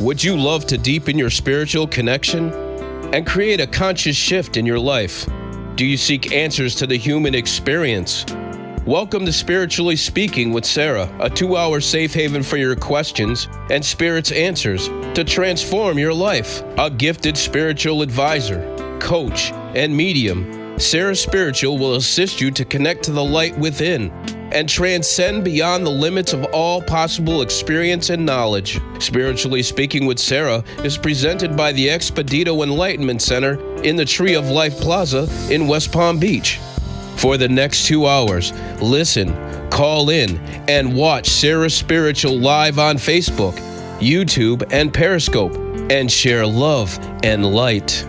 Would you love to deepen your spiritual connection and create a conscious shift in your life? Do you seek answers to the human experience? Welcome to Spiritually Speaking with Sarah, a 2-hour safe haven for your questions and Spirit's answers to transform your life. A gifted spiritual advisor, coach, and medium, Sarah Spiritual will assist you to connect to the light within and transcend beyond the limits of all possible experience and knowledge. Spiritually Speaking with Sarah is presented by the Expedito Enlightenment Center in the Tree of Life Plaza in West Palm Beach. For the next 2 hours, listen, call in, and watch Sarah Spiritual live on Facebook, YouTube, and Periscope, and share love and light.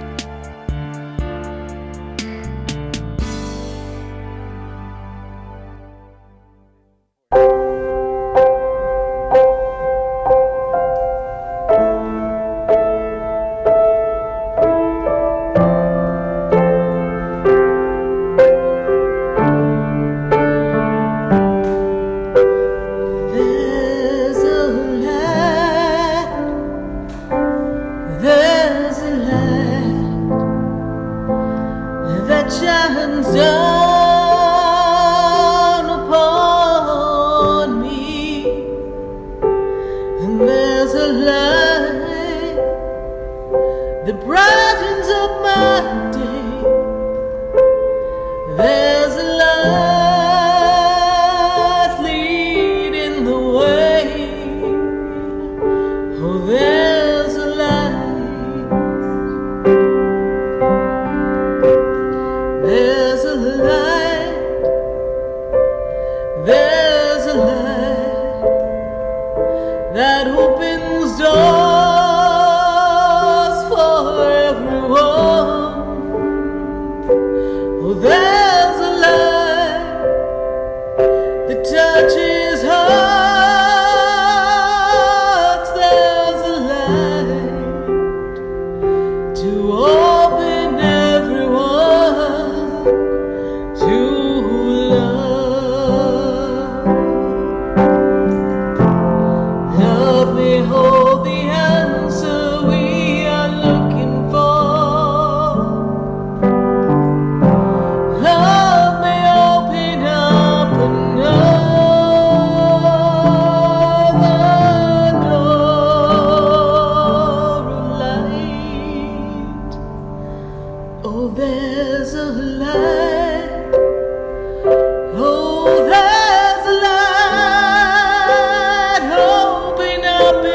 Open up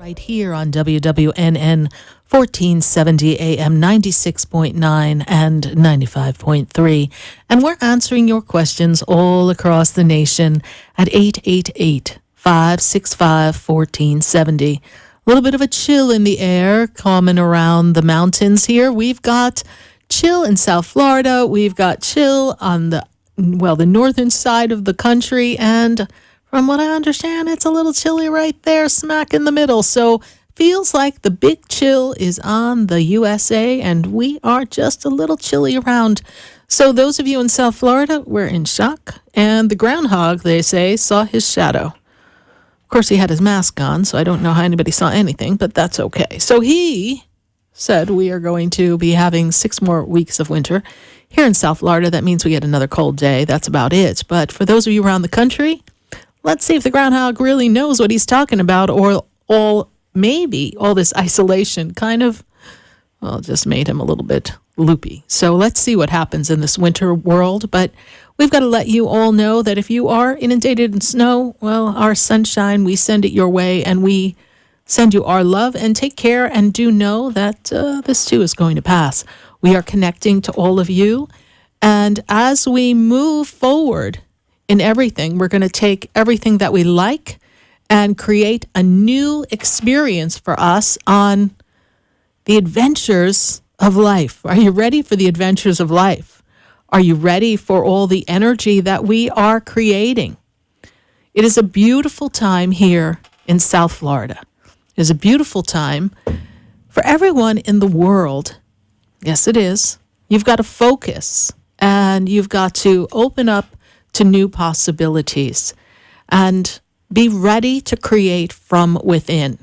Right here on WWNN 1470 AM 96.9 and 95.3. And we're answering your questions all across the nation at 888-565-1470. A little bit of a chill in the air coming around the mountains here. We've got chill in South Florida. We've got chill on the northern side of the country, and from what I understand, it's a little chilly right there, smack in the middle. So feels like the big chill is on the USA, and we are just a little chilly around. So those of you in South Florida, we're in shock. And the groundhog, they say, saw his shadow. Of course, he had his mask on, so I don't know how anybody saw anything, but that's okay. So he said we are going to be having 6 more weeks of winter. Here in South Florida, that means we get another cold day. That's about it. But for those of you around the country, let's see if the groundhog really knows what he's talking about, or maybe all this isolation kind of, just made him a little bit loopy. So let's see what happens in this winter world. But we've got to let you all know that if you are inundated in snow, well, our sunshine, we send it your way, and we send you our love, and take care, and do know that this too is going to pass. We are connecting to all of you. And as we move forward in everything, we're going to take everything that we like and create a new experience for us on the adventures of life. Are you ready for the adventures of life? Are you ready for all the energy that we are creating? It is a beautiful time here in South Florida. It is a beautiful time for everyone in the world. Yes, it is. You've got to focus, and you've got to open up to new possibilities and be ready to create from within.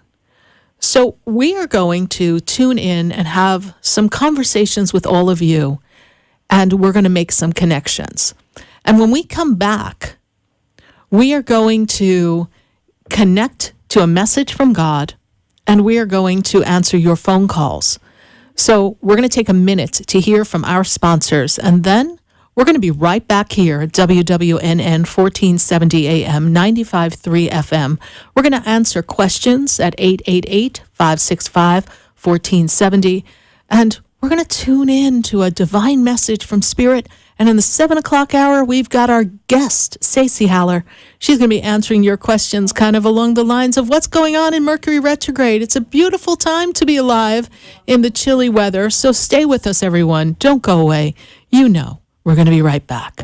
So we are going to tune in and have some conversations with all of you, and we're going to make some connections. And when we come back, we are going to connect to a message from God, and we are going to answer your phone calls. So we're going to take a minute to hear from our sponsors, and then we're going to be right back here at WWNN 1470 AM, 95.3 FM. We're going to answer questions at 888-565-1470. And we're going to tune in to a divine message from Spirit. And in the 7 o'clock hour, we've got our guest, Stacie Haller. She's going to be answering your questions kind of along the lines of what's going on in Mercury Retrograde. It's a beautiful time to be alive in the chilly weather. So stay with us, everyone. Don't go away. You know. We're going to be right back.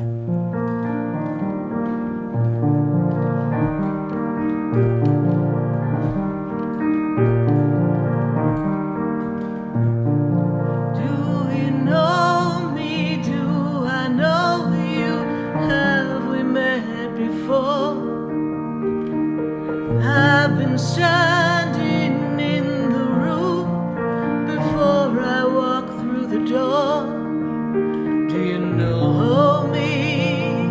I've been standing in the room before I walk through the door. Do you know me?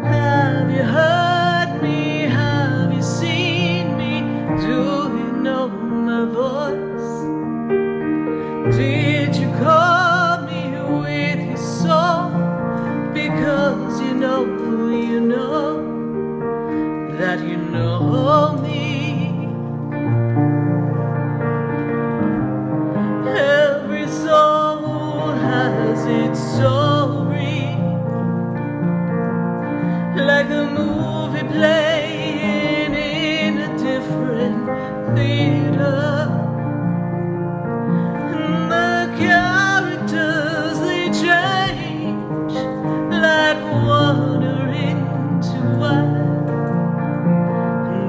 Have you heard me? Have you seen me? Do you know my voice? Did you call me with your soul? Because you know that you know me. Every soul has its story, like a movie playing in a different theater. And the characters, they change like water into wine.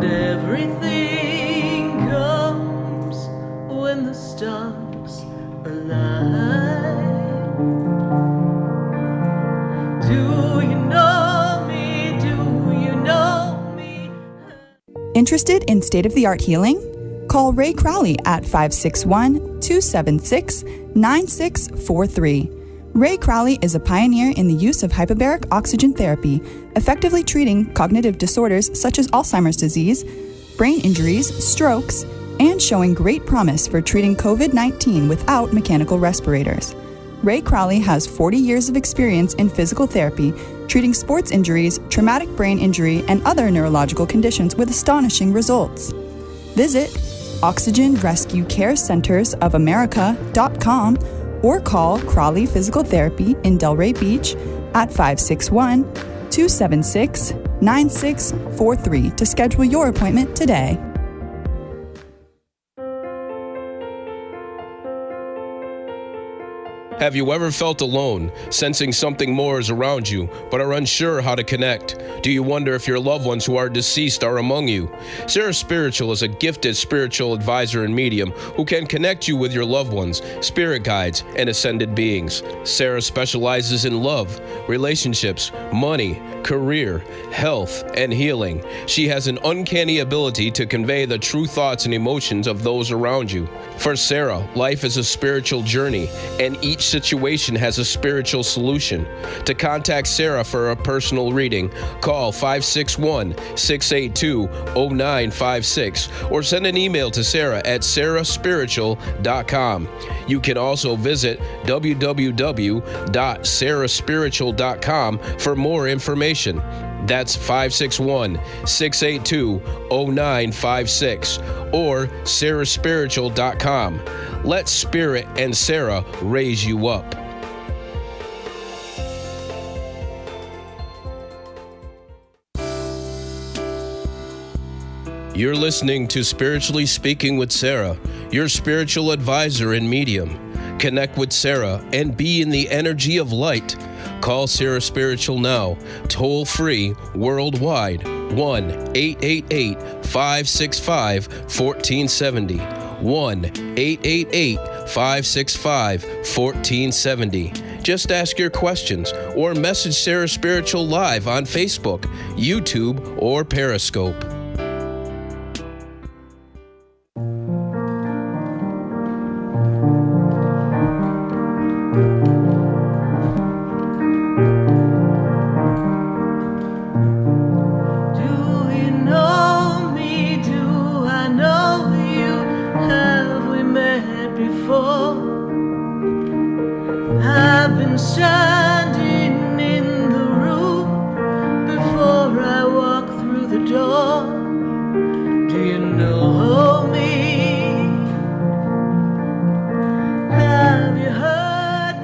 Everything comes when the stars align. Do you know me? Do you know me? Interested in state-of-the-art healing? Call Ray Crowley at 561-276-9643. Ray Crowley is a pioneer in the use of hyperbaric oxygen therapy, effectively treating cognitive disorders such as Alzheimer's disease, brain injuries, strokes, and showing great promise for treating COVID-19 without mechanical respirators. Ray Crowley has 40 years of experience in physical therapy, treating sports injuries, traumatic brain injury, and other neurological conditions with astonishing results. Visit OxygenRescueCareCentersOfAmerica.com or call Crowley Physical Therapy in Delray Beach at 561-276-9643 to schedule your appointment today. Have you ever felt alone, sensing something more is around you, but are unsure how to connect? Do you wonder if your loved ones who are deceased are among you? Sarah Spiritual is a gifted spiritual advisor and medium who can connect you with your loved ones, spirit guides, and ascended beings. Sarah specializes in love, relationships, money, career, health, and healing. She has an uncanny ability to convey the true thoughts and emotions of those around you. For Sarah, life is a spiritual journey, and each situation has a spiritual solution. To contact Sarah for a personal reading, call 561-682-0956 or send an email to Sarah at sarahspiritual.com. You can also visit www.sarahspiritual.com for more information. That's 561-682-0956 or sarahspiritual.com. Let Spirit and Sarah raise you up. You're listening to Spiritually Speaking with Sarah, your spiritual advisor and medium. Connect with Sarah and be in the energy of light. Call Sarah Spiritual now, toll free, worldwide, 1-888-565-1470. 1-888-565-1470. Just ask your questions or message Sarah Spiritual live on Facebook, YouTube, or Periscope.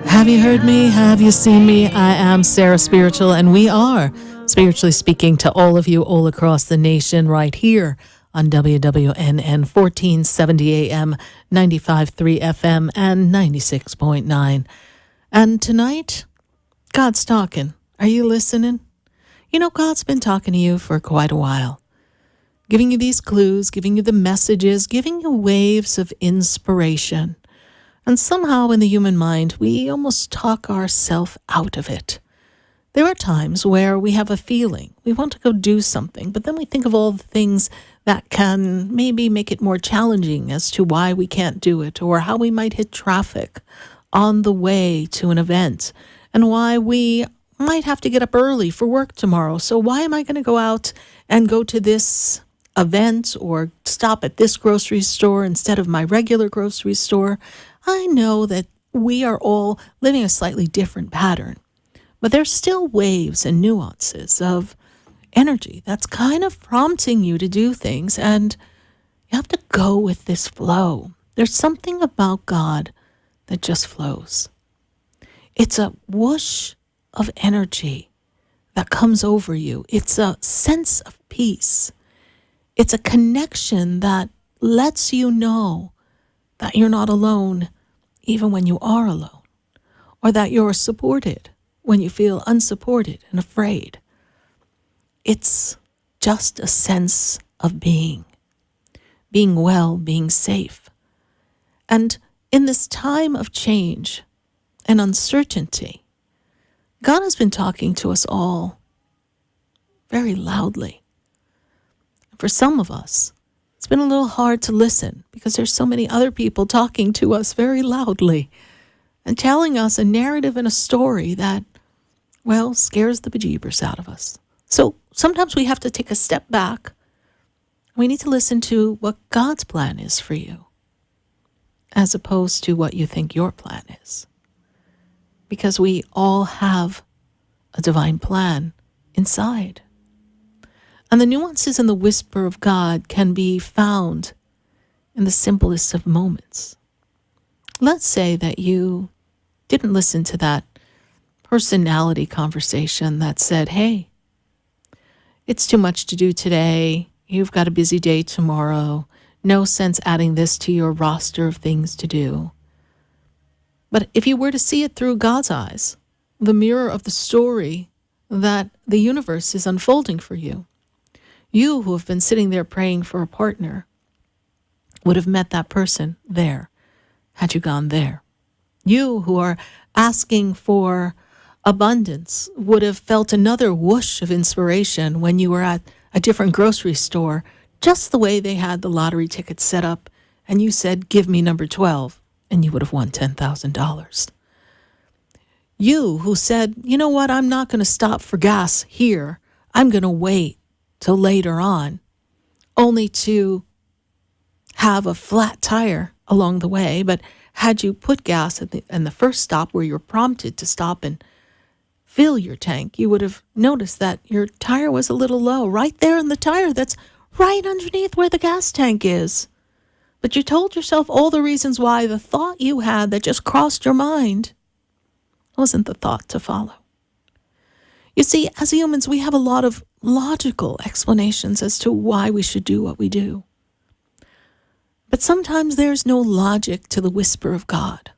Have you heard me? Have you seen me? I am Sarah Spiritual, and we are spiritually speaking to all of you all across the nation right here on WWNN 1470 AM, 95.3 FM, and 96.9. And tonight, God's talking. Are you listening? You know, God's been talking to you for quite a while, giving you these clues, giving you the messages, giving you waves of inspiration. And somehow in the human mind, we almost talk ourselves out of it. There are times where we have a feeling, we want to go do something, but then we think of all the things that can maybe make it more challenging as to why we can't do it, or how we might hit traffic on the way to an event, and why we might have to get up early for work tomorrow. So why am I going to go out and go to this event or stop at this grocery store instead of my regular grocery store? I know that we are all living a slightly different pattern, but there's still waves and nuances of energy that's kind of prompting you to do things, and you have to go with this flow. There's something about God that just flows. It's a whoosh of energy that comes over you. It's a sense of peace. It's a connection that lets you know that you're not alone even when you are alone, or that you're supported when you feel unsupported and afraid. It's just a sense of being well, being safe. And in this time of change and uncertainty, God has been talking to us all very loudly. For some of us, it's been a little hard to listen because there's so many other people talking to us very loudly and telling us a narrative and a story that, well, scares the bejeebers out of us. So sometimes we have to take a step back. We need to listen to what God's plan is for you, as opposed to what you think your plan is. because we all have a divine plan inside. And the nuances in the whisper of God can be found in the simplest of moments. Let's say that you didn't listen to that personality conversation that said, hey, it's too much to do today. You've got a busy day tomorrow. No sense adding this to your roster of things to do. But if you were to see it through God's eyes, the mirror of the story that the universe is unfolding for you, you who have been sitting there praying for a partner would have met that person there had you gone there. You who are asking for abundance would have felt another whoosh of inspiration when you were at a different grocery store, just the way they had the lottery tickets set up, and you said, give me number 12, and you would have won $10,000. You who said, you know what, I'm not going to stop for gas here. I'm going to wait till later on, only to have a flat tire along the way. But had you put gas at the first stop where you're prompted to stop and fill your tank, you would have noticed that your tire was a little low, right there in the tire that's right underneath where the gas tank is. But you told yourself all the reasons why the thought you had that just crossed your mind wasn't the thought to follow. You see, as humans, we have a lot of logical explanations as to why we should do what we do. But sometimes there's no logic to the whisper of God.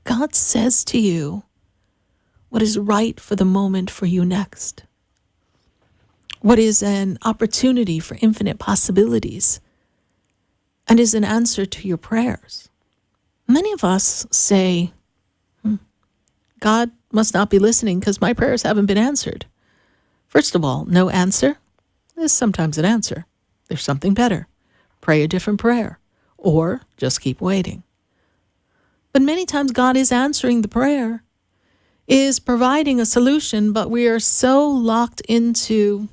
God says to you what is right for the moment for you next. What is an opportunity for infinite possibilities and is an answer to your prayers. Many of us say, God must not be listening because my prayers haven't been answered. First of all, no answer is sometimes an answer. There's something better. Pray a different prayer, or just keep waiting. But many times God is answering the prayer, is providing a solution, but we are so locked into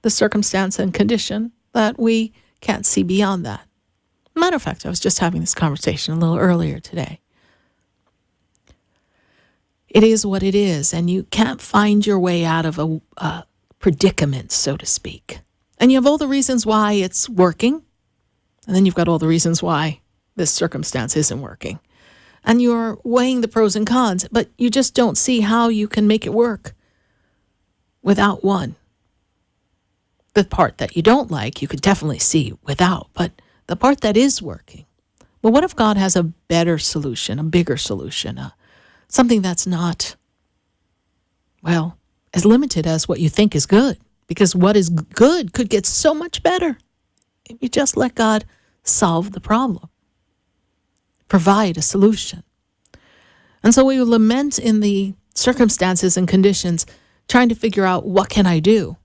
the circumstance and condition that we can't see beyond that. Matter of fact, I was just having this conversation a little earlier today. It is what it is, and you can't find your way out of a predicament, so to speak. And you have all the reasons why it's working, and then you've got all the reasons why this circumstance isn't working. And you're weighing the pros and cons, but you just don't see how you can make it work without one. The part that you don't like, you could definitely see without, but the part that is working. Well, what if God has a better solution, a bigger solution, something that's not, well, as limited as what you think is good? Because what is good could get so much better if you just let God solve the problem, provide a solution. And so we lament in the circumstances and conditions, trying to figure out, what can I do?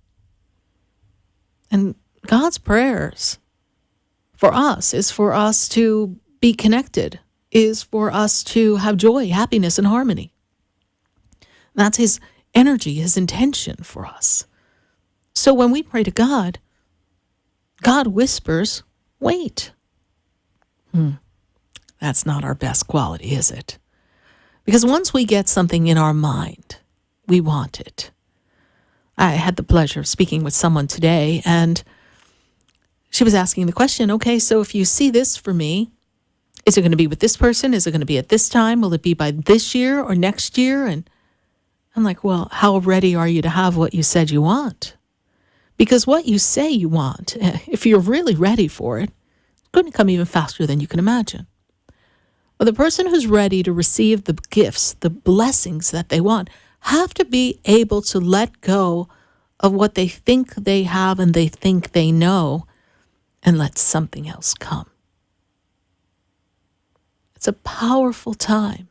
And God's prayers for us is for us to be connected, is for us to have joy, happiness, and harmony. That's his energy, his intention for us. So when we pray to God, God whispers, wait. That's not our best quality, is it? Because once we get something in our mind, we want it. I had the pleasure of speaking with someone today, and she was asking the question, okay, so if you see this for me, is it going to be with this person? Is it going to be at this time? Will it be by this year or next year? And I'm like, well, how ready are you to have what you said you want? Because what you say you want, if you're really ready for it, it's going to come even faster than you can imagine. But the person who's ready to receive the gifts, the blessings that they want, have to be able to let go of what they think they have and they think they know and let something else come. It's a powerful time.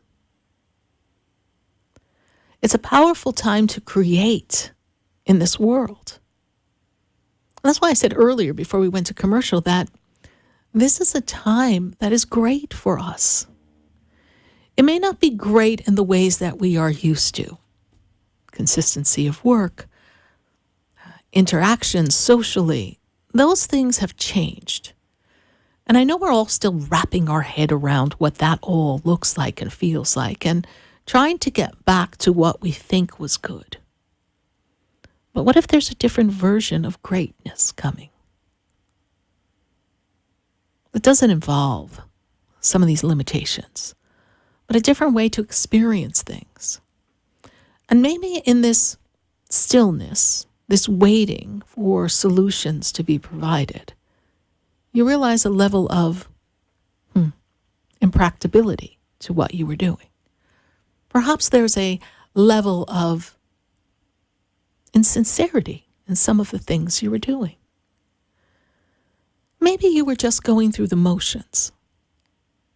It's a powerful time to create in this world. And that's why I said earlier, before we went to commercial, that this is a time that is great for us. It may not be great in the ways that we are used to. Consistency of work, interactions socially, those things have changed. And I know we're all still wrapping our head around what that all looks like and feels like. And trying to get back to what we think was good. But what if there's a different version of greatness coming? It doesn't involve some of these limitations, but a different way to experience things. And maybe in this stillness, this waiting for solutions to be provided, you realize a level of impracticability to what you were doing. Perhaps there's a level of insincerity in some of the things you were doing. Maybe you were just going through the motions.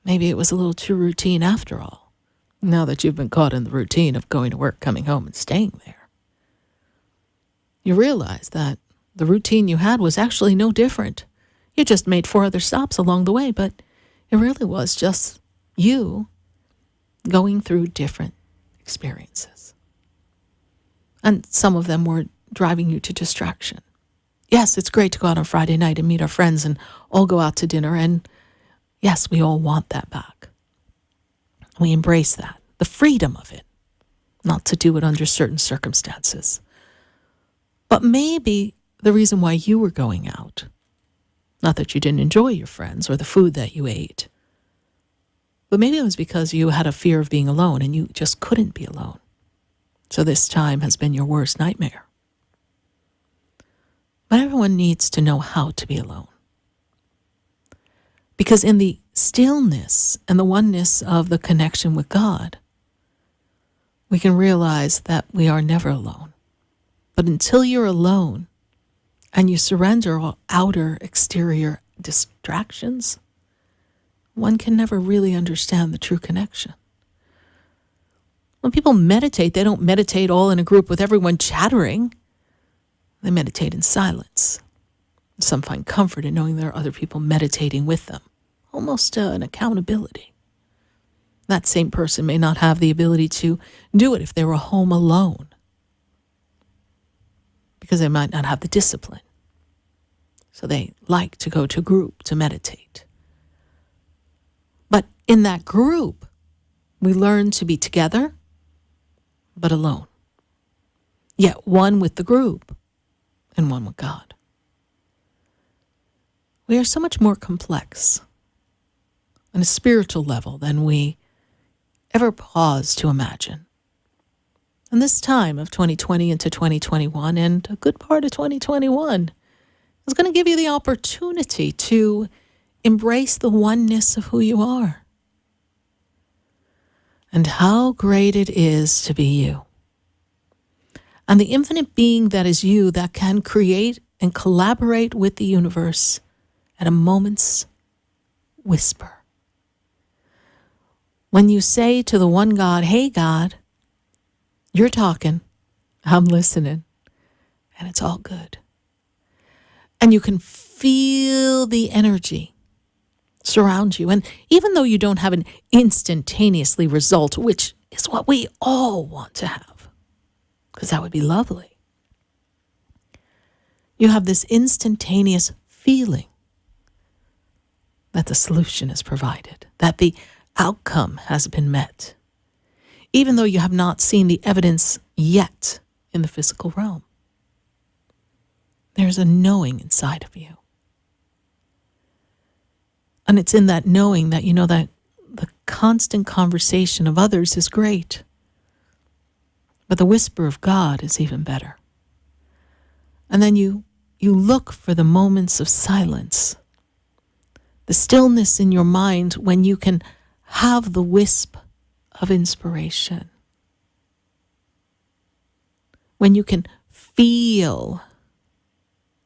Maybe it was a little too routine after all, now that you've been caught in the routine of going to work, coming home, and staying there. You realize that the routine you had was actually no different. You just made 4 other stops along the way, but it really was just you going through different experiences. And some of them were driving you to distraction. Yes, it's great to go out on Friday night and meet our friends and all go out to dinner. And yes, we all want that back. We embrace that, the freedom of it, not to do it under certain circumstances. But maybe the reason why you were going out, not that you didn't enjoy your friends or the food that you ate, but maybe it was because you had a fear of being alone and you just couldn't be alone. So this time has been your worst nightmare. But everyone needs to know how to be alone. Because in the stillness and the oneness of the connection with God, we can realize that we are never alone. But until you're alone and you surrender all outer, exterior distractions, one can never really understand the true connection. When people meditate, they don't meditate all in a group with everyone chattering. They meditate in silence. Some find comfort in knowing there are other people meditating with them, almost an accountability. That same person may not have the ability to do it if they were home alone, because they might not have the discipline. So they like to go to a group to meditate. But in that group, we learn to be together, but alone. Yet one with the group and one with God. We are so much more complex on a spiritual level than we ever pause to imagine. And this time of 2020 into 2021 and a good part of 2021 is going to give you the opportunity to embrace the oneness of who you are and how great it is to be you. And the infinite being that is you that can create and collaborate with the universe at a moment's whisper. When you say to the one God, hey God, you're talking, I'm listening, and it's all good. And you can feel the energy surround you. And even though you don't have an instantaneously result, which is what we all want to have, because that would be lovely, you have this instantaneous feeling that the solution is provided, that the outcome has been met, even though you have not seen the evidence yet in the physical realm. There's a knowing inside of you. And it's in that knowing that you know that the constant conversation of others is great, but the whisper of God is even better. And then you look for the moments of silence, the stillness in your mind when you can have the wisp of inspiration, when you can feel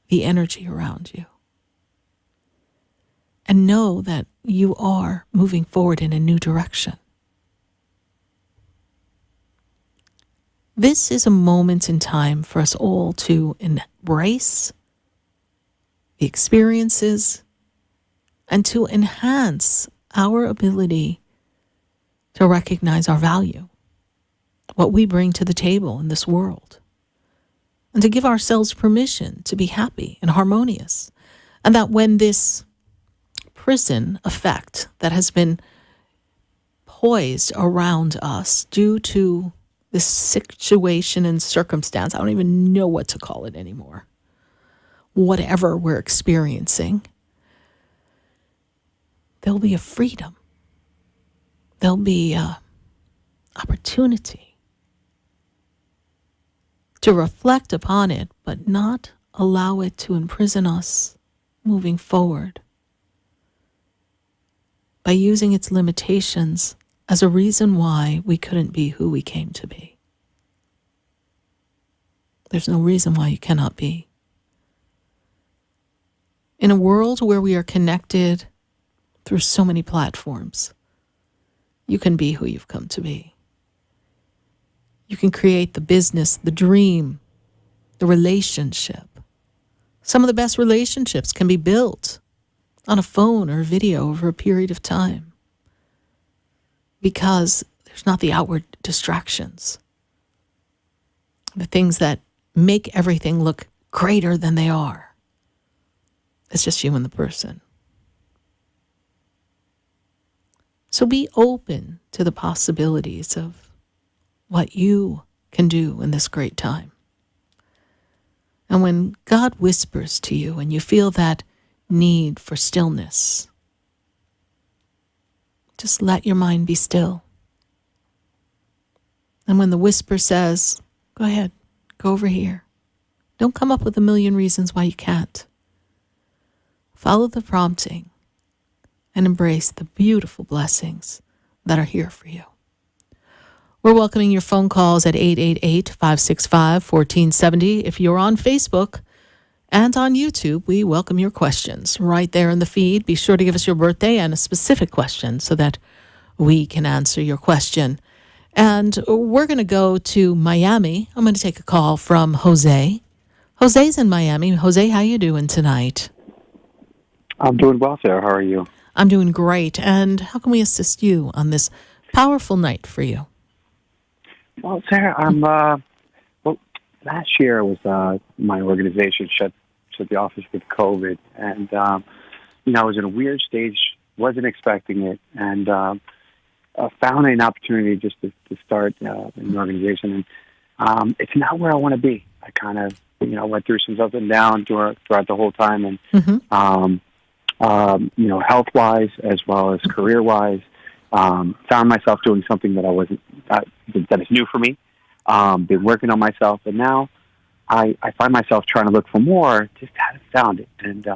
the energy around you and know that you are moving forward in a new direction. This is a moment in time for us all to embrace the experiences and to enhance our ability to recognize our value, what we bring to the table in this world, and to give ourselves permission to be happy and harmonious. And that when this prison effect that has been poised around us due to this situation and circumstance. I don't even know what to call it anymore. Whatever we're experiencing, there'll be a freedom. There'll be a opportunity to reflect upon it, but not allow it to imprison us moving forward by using its limitations as a reason why we couldn't be who we came to be. There's no reason why you cannot be. In a world where we are connected through so many platforms, you can be who you've come to be. You can create the business, the dream, the relationship. Some of the best relationships can be built on a phone or a video over a period of time because there's not the outward distractions, the things that make everything look greater than they are. It's just you and the person. So be open to the possibilities of what you can do in this great time. And when God whispers to you and you feel that need for stillness, just let your mind be still. And when the whisper says, go ahead, go over here, don't come up with a million reasons why you can't. Follow the prompting and embrace the beautiful blessings that are here for you. We're welcoming your phone calls at 888-565-1470. If you're on Facebook and on YouTube, we welcome your questions right there in the feed. Be sure to give us your birthday and a specific question so that we can answer your question. And we're going to go to Miami. I'm going to take a call from Jose. Jose's in Miami. Jose, how you doing tonight? I'm doing well, Sarah. How are you? I'm doing great. And how can we assist you on this powerful night for you? Well, Sarah, last year was my organization shut the office with COVID, and I was in a weird stage, wasn't expecting it, and found an opportunity just to start an organization, and it's not where I want to be. I kind of went through some ups and downs throughout the whole time, and health-wise as well as career-wise. Found myself doing something that that is new for me. Been working on myself, and now I find myself trying to look for more. Just haven't found it, and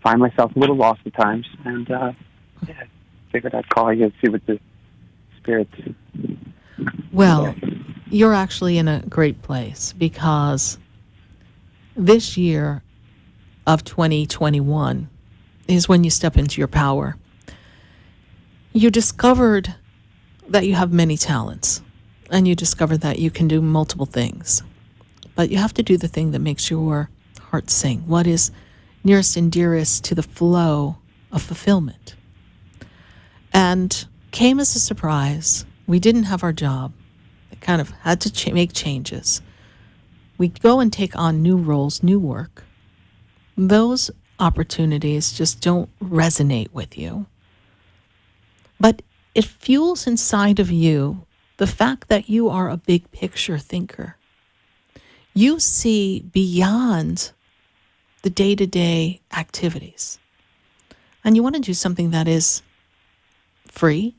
find myself a little lost at times. And figured I'd call you and see what the spirits. Well, you're actually in a great place because this year of 2021 is when you step into your power. You discovered that you have many talents, and you discovered that you can do multiple things. But you have to do the thing that makes your heart sing, what is nearest and dearest to the flow of fulfillment. And came as a surprise. We didn't have our job. We kind of had to make changes. We go and take on new roles, new work. Those opportunities just don't resonate with you. But it fuels inside of you the fact that you are a big picture thinker. You see beyond the day-to-day activities. And you want to do something that is free,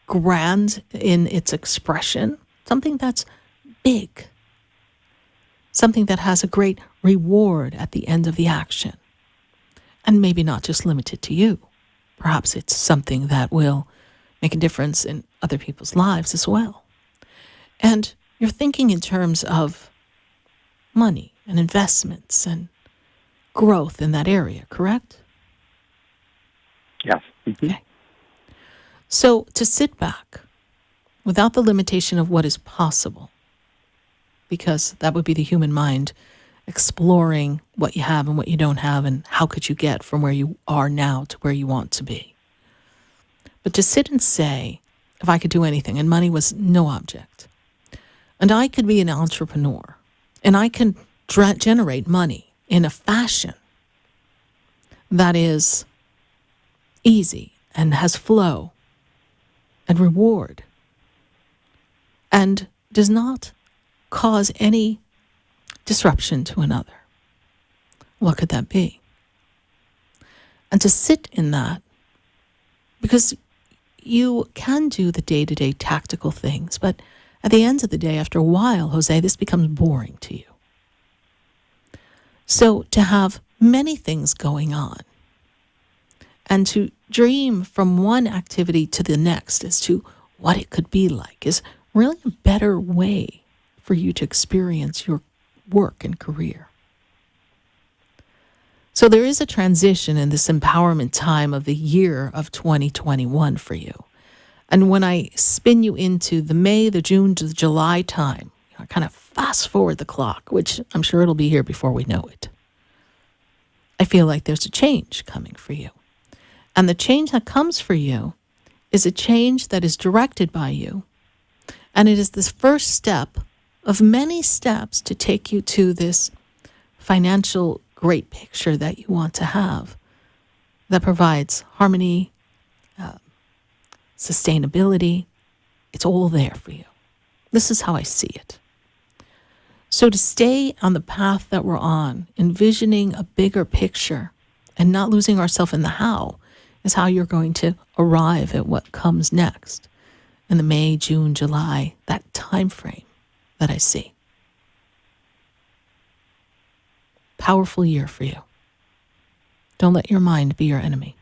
grand in its expression, something that's big, something that has a great reward at the end of the action. And maybe not just limited to you. Perhaps it's something that will make a difference in other people's lives as well. And you're thinking in terms of money and investments and growth in that area, correct? Yes. Mm-hmm. Okay. So to sit back without the limitation of what is possible, because that would be the human mind exploring what you have and what you don't have and how could you get from where you are now to where you want to be. But to sit and say, if I could do anything, and money was no object, and I could be an entrepreneur, and I can generate money in a fashion that is easy and has flow, and reward, and does not cause any disruption to another. What could that be? And to sit in that, because you can do the day-to-day tactical things, but at the end of the day, after a while, Jose, this becomes boring to you. So to have many things going on and to dream from one activity to the next as to what it could be like is really a better way for you to experience your work and career. So there is a transition in this empowerment time of the year of 2021 for you. And when I spin you into the May, the June, to the July time, I kind of fast forward the clock, which I'm sure it'll be here before we know it. I feel like there's a change coming for you. And the change that comes for you is a change that is directed by you. And it is this first step of many steps to take you to this financial great picture that you want to have that provides harmony, sustainability. It's all there for you. This is how I see it. So to stay on the path that we're on, envisioning a bigger picture and not losing ourselves in the how, is how you're going to arrive at what comes next in the May, June, July, that time frame that I see. Powerful year for you. Don't let your mind be your enemy.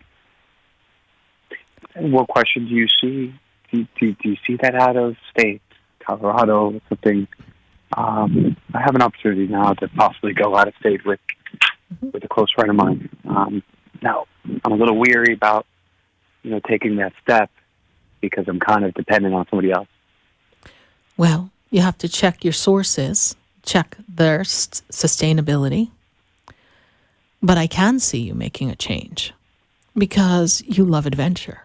And what question do you see? Do you see that out of state, Colorado, something? I have an opportunity now to possibly go out of state with a close friend of mine. Now, I'm a little weary about, taking that step because I'm kind of dependent on somebody else. Well, you have to check your sources, check their sustainability. But I can see you making a change because you love adventure.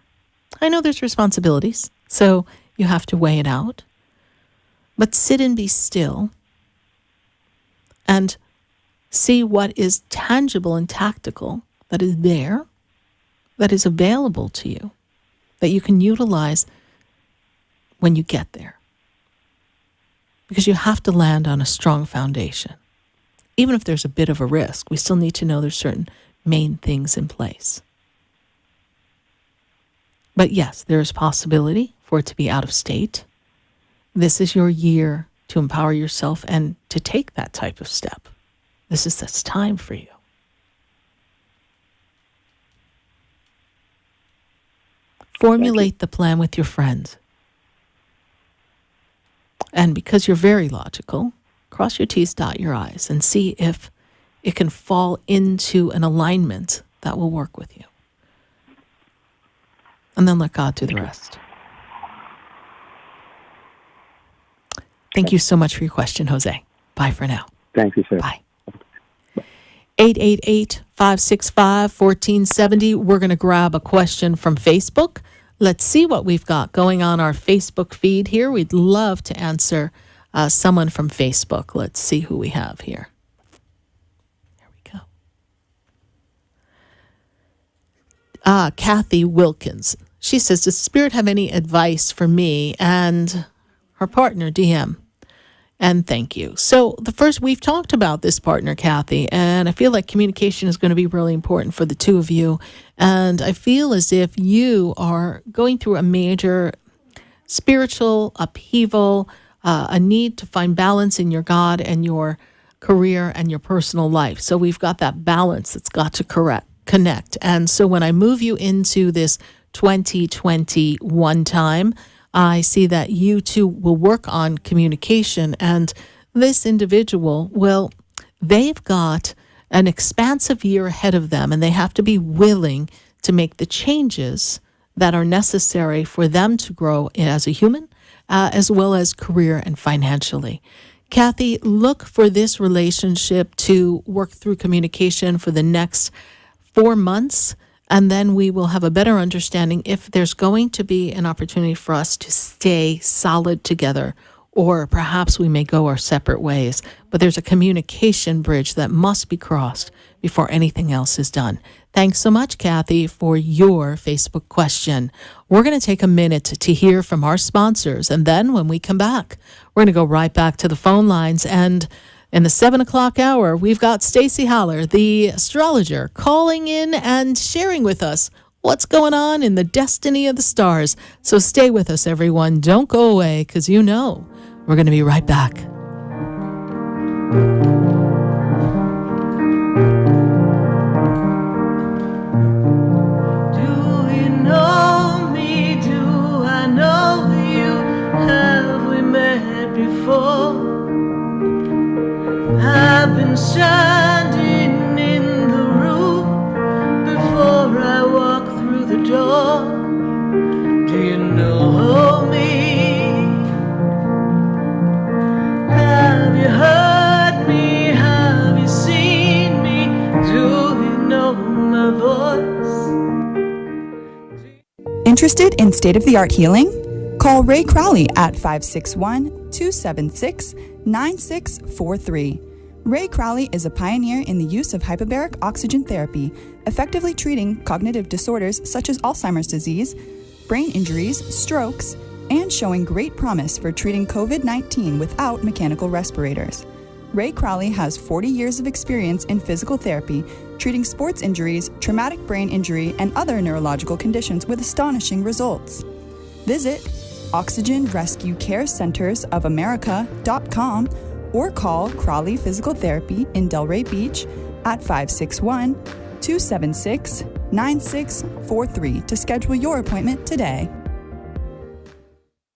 I know there's responsibilities, so you have to weigh it out. But sit and be still and see what is tangible and tactical that is there, that is available to you, that you can utilize when you get there. Because you have to land on a strong foundation. Even if there's a bit of a risk, we still need to know there's certain main things in place. But yes, there is possibility for it to be out of state. This is your year to empower yourself and to take that type of step. This is this time for you. Formulate the plan with your friends. And because you're very logical, cross your T's, dot your I's, and see if it can fall into an alignment that will work with you. And then let God do the rest. Thank you so much for your question, Jose. Bye for now. Thank you, sir. Bye. 888-565-1470. We're going to grab a question from Facebook. Let's see what we've got going on our Facebook feed here. We'd love to answer someone from Facebook. Let's see who we have here. There we go. Kathy Wilkins. She says, does Spirit have any advice for me and her partner, DM? And thank you. So the first, we've talked about this partner, Kathy, and I feel like communication is going to be really important for the two of you. And I feel as if you are going through a major spiritual upheaval, a need to find balance in your God and your career and your personal life. So we've got that balance that's got to connect. And so when I move you into this 2021 time, I see that you two will work on communication, and this individual, well, they've got an expansive year ahead of them, and they have to be willing to make the changes that are necessary for them to grow as a human, as well as career and financially. Kathy, look for this relationship to work through communication for the next 4 months. And then we will have a better understanding if there's going to be an opportunity for us to stay solid together or perhaps we may go our separate ways. But there's a communication bridge that must be crossed before anything else is done. Thanks so much, Kathy, for your Facebook question. We're going to take a minute to hear from our sponsors, and then when we come back, we're going to go right back to the phone lines. And in the 7 o'clock hour, we've got Stacie Haller, the astrologer, calling in and sharing with us what's going on in the destiny of the stars. So stay with us, everyone. Don't go away, because you know we're going to be right back. Do you know me? Do I know you? Have we met before? I've been standing in the room before I walk through the door. Do you know me? Have you heard me? Have you seen me? Do you know my voice? Interested in state-of-the-art healing? Call Ray Crowley at 561-276-9643. Ray Crowley is a pioneer in the use of hyperbaric oxygen therapy, effectively treating cognitive disorders such as Alzheimer's disease, brain injuries, strokes, and showing great promise for treating COVID-19 without mechanical respirators. Ray Crowley has 40 years of experience in physical therapy, treating sports injuries, traumatic brain injury, and other neurological conditions with astonishing results. Visit oxygenrescuecarecentersofamerica.com or call Crowley Physical Therapy in Delray Beach at 561-276-9643 to schedule your appointment today.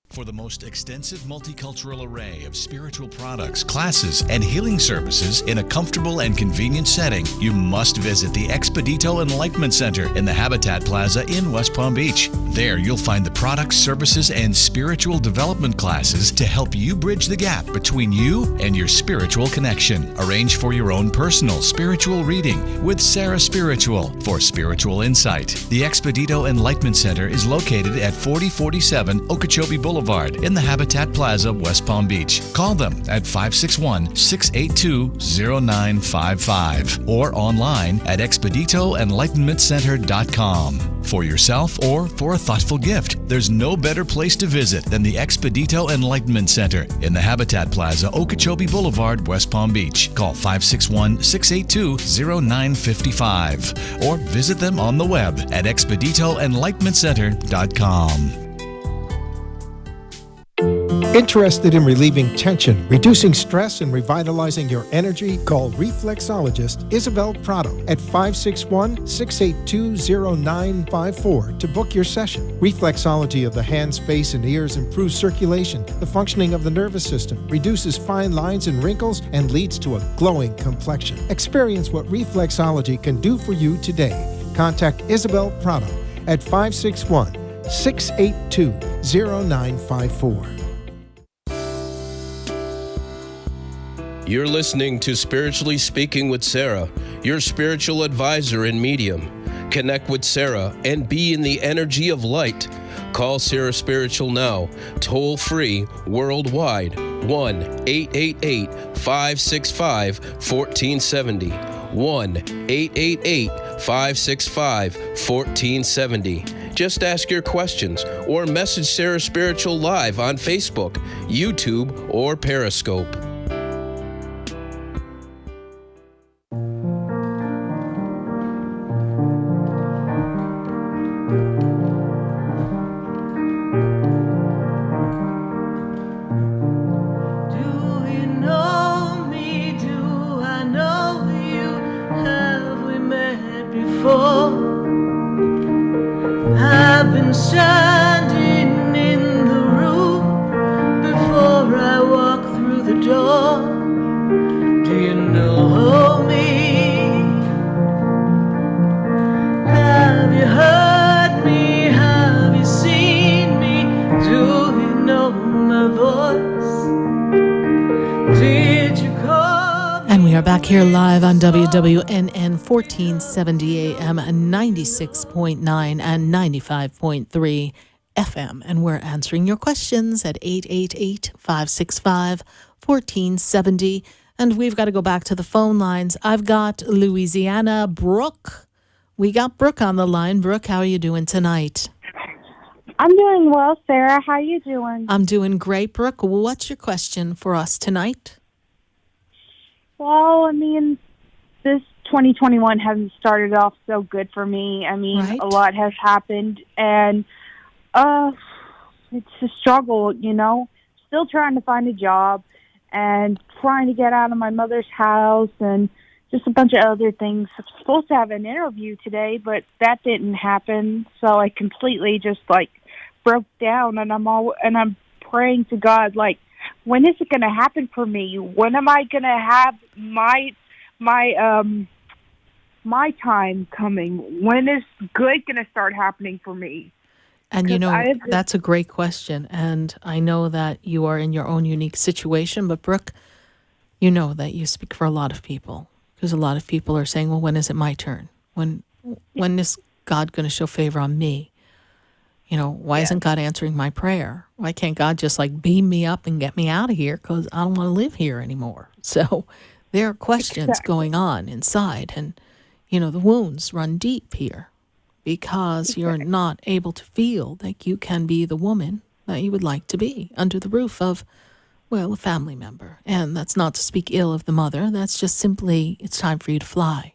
For the most extensive multicultural array of spiritual products, classes, and healing services in a comfortable and convenient setting, you must visit the Expedito Enlightenment Center in the Habitat Plaza in West Palm Beach. There you'll find the products, services, and spiritual development classes to help you bridge the gap between you and your spiritual connection. Arrange for your own personal spiritual reading with Sarah Spiritual for spiritual insight. The Expedito Enlightenment Center is located at 4047 Okeechobee Boulevard in the Habitat Plaza, West Palm Beach. Call them at 561-682-0955 or online at expeditoenlightenmentcenter.com. For yourself or for a thoughtful gift, there's no better place to visit than the Expedito Enlightenment Center in the Habitat Plaza, Okeechobee Boulevard, West Palm Beach. Call 561-682-0955 or visit them on the web at expeditoenlightenmentcenter.com. Interested in relieving tension, reducing stress, and revitalizing your energy? Call reflexologist Isabel Prado at 561-682-0954 to book your session. Reflexology of the hands, face, and ears improves circulation, the functioning of the nervous system, reduces fine lines and wrinkles, and leads to a glowing complexion. Experience what reflexology can do for you today. Contact Isabel Prado at 561-682-0954. You're listening to Spiritually Speaking with Sarah, your spiritual advisor and medium. Connect with Sarah and be in the energy of light. Call Sarah Spiritual now, toll free, worldwide, 1-888-565-1470. 1-888-565-1470. Just ask your questions or message Sarah Spiritual live on Facebook, YouTube, or Periscope. I've been standing in the room before I walk through the door. Do you know me? Have you heard me? Have you seen me? Do you know my voice? Did you call me? And we are back here live on WWNN 1470 AM and 96.9 and 95.3 And we're answering your questions at 888-565-1470. And we've got to go back to the phone lines. I've got Louisiana, Brooke. We got Brooke on the line. Brooke, how are you doing tonight? I'm doing well, Sarah. How you doing? I'm doing great, Brooke. What's your question for us tonight? Well, I mean, this 2021 hasn't started off so good for me. I mean, Right. A lot has happened, and it's a struggle, you know. Still trying to find a job and trying to get out of my mother's house and just a bunch of other things. I'm supposed to have an interview today, but that didn't happen, so I completely just, broke down, and I'm praying to God, when is it going to happen for me? When am I going to have my time coming? When is good going to start happening for me? And that's a great question. And I know that you are in your own unique situation, but Brooke, you know that you speak for a lot of people, because a lot of people are saying, well, when is it my turn? When is God going to show favor on me? Why isn't God answering my prayer? Why can't God just beam me up and get me out of here, because I don't want to live here anymore? So there are questions going on inside, and the wounds run deep here because you're not able to feel that you can be the woman that you would like to be under the roof of, a family member. And that's not to speak ill of the mother. That's just simply, it's time for you to fly.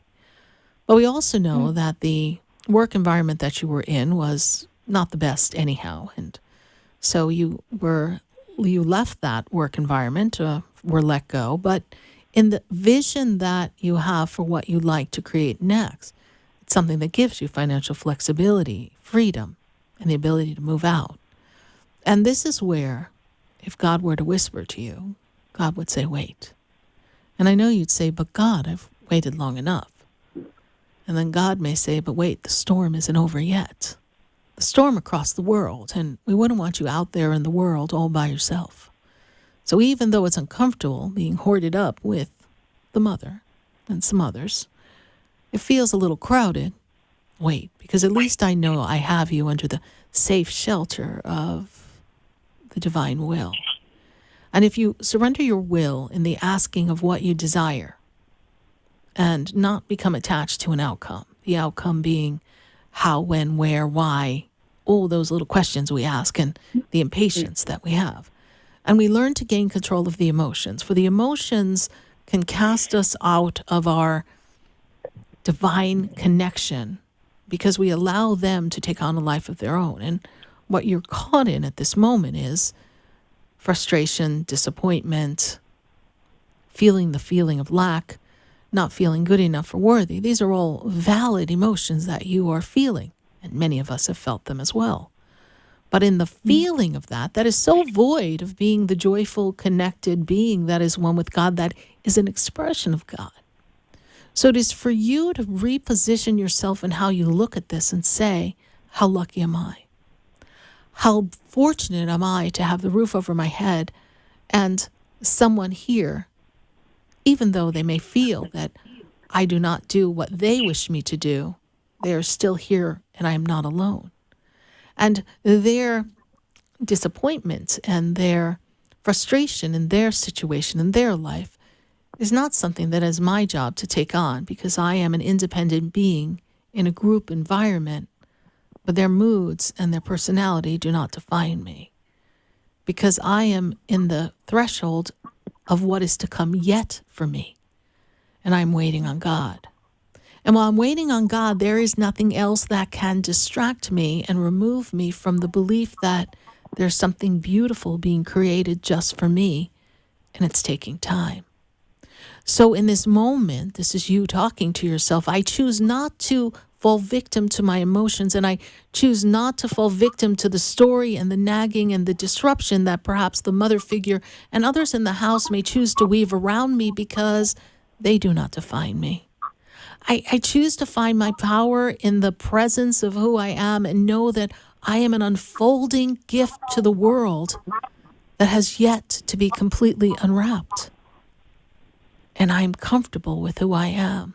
But we also know that the work environment that you were in was not the best anyhow. And so you left that work environment, were let go. But in the vision that you have for what you'd like to create next, it's something that gives you financial flexibility, freedom, and the ability to move out. And this is where, if God were to whisper to you, God would say, wait. And I know you'd say, but God, I've waited long enough. And then God may say, but wait, the storm isn't over yet. The storm across the world, and we wouldn't want you out there in the world all by yourself. So even though it's uncomfortable being hoarded up with the mother and some others, it feels a little crowded. Wait, because at least I know I have you under the safe shelter of the divine will. And if you surrender your will in the asking of what you desire and not become attached to an outcome, the outcome being how, when, where, why, all those little questions we ask and the impatience that we have. And we learn to gain control of the emotions, for the emotions can cast us out of our divine connection because we allow them to take on a life of their own. And what you're caught in at this moment is frustration, disappointment, feeling the feeling of lack, not feeling good enough or worthy. These are all valid emotions that you are feeling, and many of us have felt them as well. But in the feeling of that is so void of being the joyful, connected being that is one with God, that is an expression of God. So it is for you to reposition yourself in how you look at this and say, how lucky am I? How fortunate am I to have the roof over my head and someone here, even though they may feel that I do not do what they wish me to do, they are still here and I am not alone. And their disappointment and their frustration in their situation, in their life, is not something that is my job to take on, because I am an independent being in a group environment, but their moods and their personality do not define me, because I am in the threshold of what is to come yet for me, and I'm waiting on God. And while I'm waiting on God, there is nothing else that can distract me and remove me from the belief that there's something beautiful being created just for me, and it's taking time. So in this moment, this is you talking to yourself. I choose not to fall victim to my emotions, and I choose not to fall victim to the story and the nagging and the disruption that perhaps the mother figure and others in the house may choose to weave around me, because they do not define me. I choose to find my power in the presence of who I am and know that I am an unfolding gift to the world that has yet to be completely unwrapped. And I'm comfortable with who I am.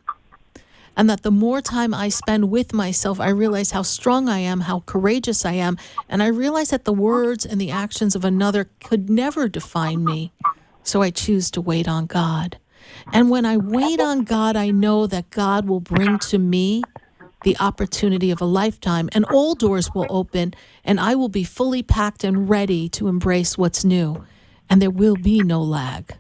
And that the more time I spend with myself, I realize how strong I am, how courageous I am. And I realize that the words and the actions of another could never define me. So I choose to wait on God. And when I wait on God, I know that God will bring to me the opportunity of a lifetime, and all doors will open, and I will be fully packed and ready to embrace what's new, and there will be no lag.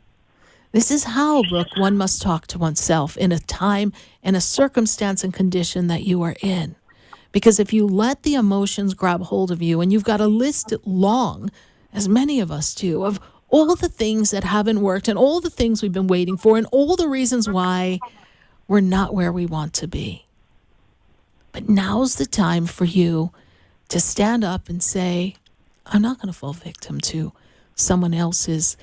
This is how, Brooke, one must talk to oneself in a time and a circumstance and condition that you are in. Because if you let the emotions grab hold of you, and you've got a list long, as many of us do, of all the things that haven't worked and all the things we've been waiting for and all the reasons why we're not where we want to be. But now's the time for you to stand up and say, I'm not going to fall victim to someone else's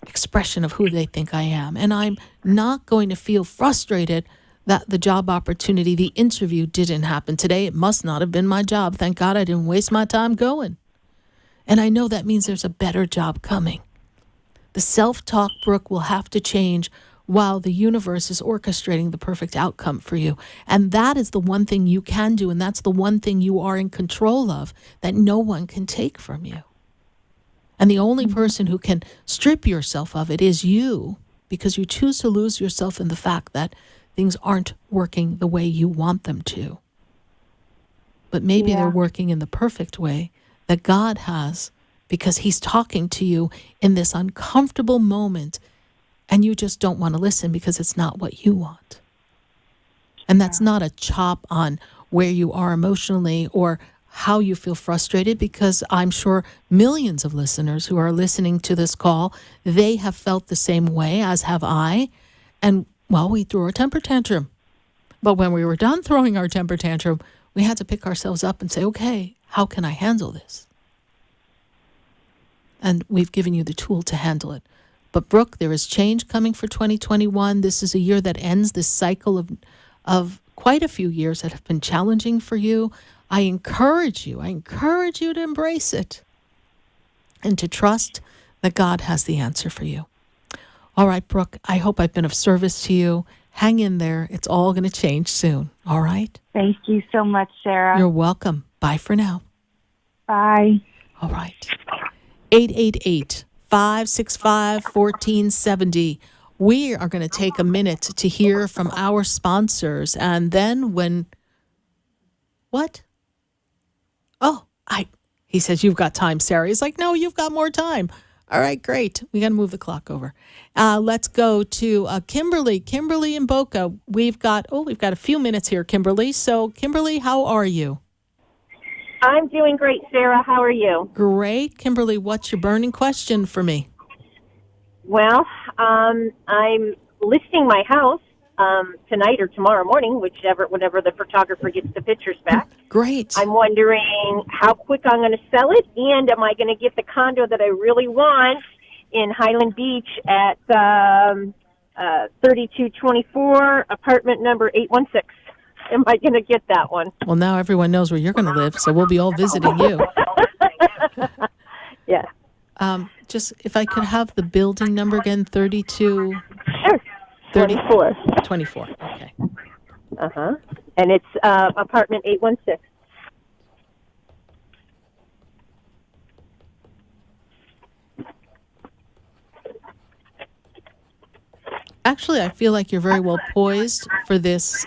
expression of who they think I am. And I'm not going to feel frustrated that the job opportunity, the interview didn't happen today. It must not have been my job. Thank God I didn't waste my time going. And I know that means there's a better job coming. The self-talk, Brooke, will have to change while the universe is orchestrating the perfect outcome for you. And that is the one thing you can do, and that's the one thing you are in control of that no one can take from you. And the only person who can strip yourself of it is you, because you choose to lose yourself in the fact that things aren't working the way you want them to. But maybe they're working in the perfect way that God has, because he's talking to you in this uncomfortable moment, and you just don't want to listen because it's not what you want. And that's not a chop on where you are emotionally or how you feel frustrated, because I'm sure millions of listeners who are listening to this call, they have felt the same way, as have I. And, well, we threw a temper tantrum. But when we were done throwing our temper tantrum, we had to pick ourselves up and say, okay, how can I handle this? And we've given you the tool to handle it. But, Brooke, there is change coming for 2021. This is a year that ends this cycle of quite a few years that have been challenging for you. I encourage you to embrace it and to trust that God has the answer for you. All right, Brooke, I hope I've been of service to you. Hang in there. It's all going to change soon. All right? Thank you so much, Sarah. You're welcome. Bye for now. Bye. All right. 888-565-1470. We are going to take a minute to hear from our sponsors. And then what? Oh, he says, you've got time, Sarah. He's like, no, you've got more time. All right, great. We got to move the clock over. Let's go to Kimberly. Kimberly in Boca. We've got a few minutes here, Kimberly. So, Kimberly, how are you? I'm doing great, Sarah. How are you? Great. Kimberly, what's your burning question for me? Well, I'm listing my house tonight or tomorrow morning, whenever the photographer gets the pictures back. Great. I'm wondering how quick I'm going to sell it, and am I going to get the condo that I really want in Highland Beach at 3224, apartment number 816. Am I going to get that one? Well, now everyone knows where you're going to live, so we'll be all visiting you. Yeah. Just if I could have the building number again, 32... Sure. 24. 24, okay. Uh-huh. And it's apartment 816. Actually, I feel like you're very well poised for this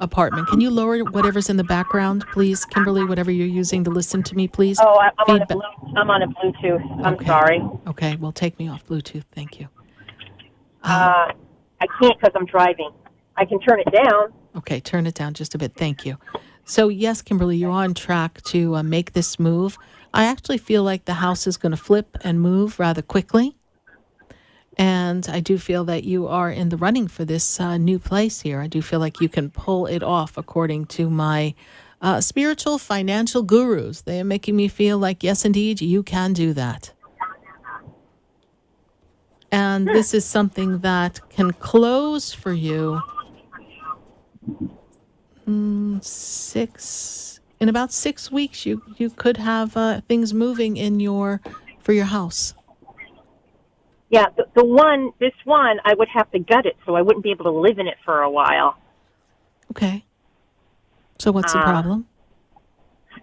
apartment. Can you lower whatever's in the background, please, Kimberly, whatever you're using to listen to me, please? Oh, I'm on a Bluetooth. I'm sorry. Okay, well, take me off Bluetooth. Thank you. I can't because I'm driving. I can turn it down. Okay, turn it down just a bit. Thank you. So, yes, Kimberly, you're on track to make this move. I actually feel like the house is going to flip and move rather quickly. And I do feel that you are in the running for this new place here. I do feel like you can pull it off, according to my spiritual financial gurus. They are making me feel like, yes, indeed, you can do that. And this is something that can close for you in about 6 weeks. You could have things moving for your house. Yeah, this one, I would have to gut it, so I wouldn't be able to live in it for a while. Okay. So what's the problem?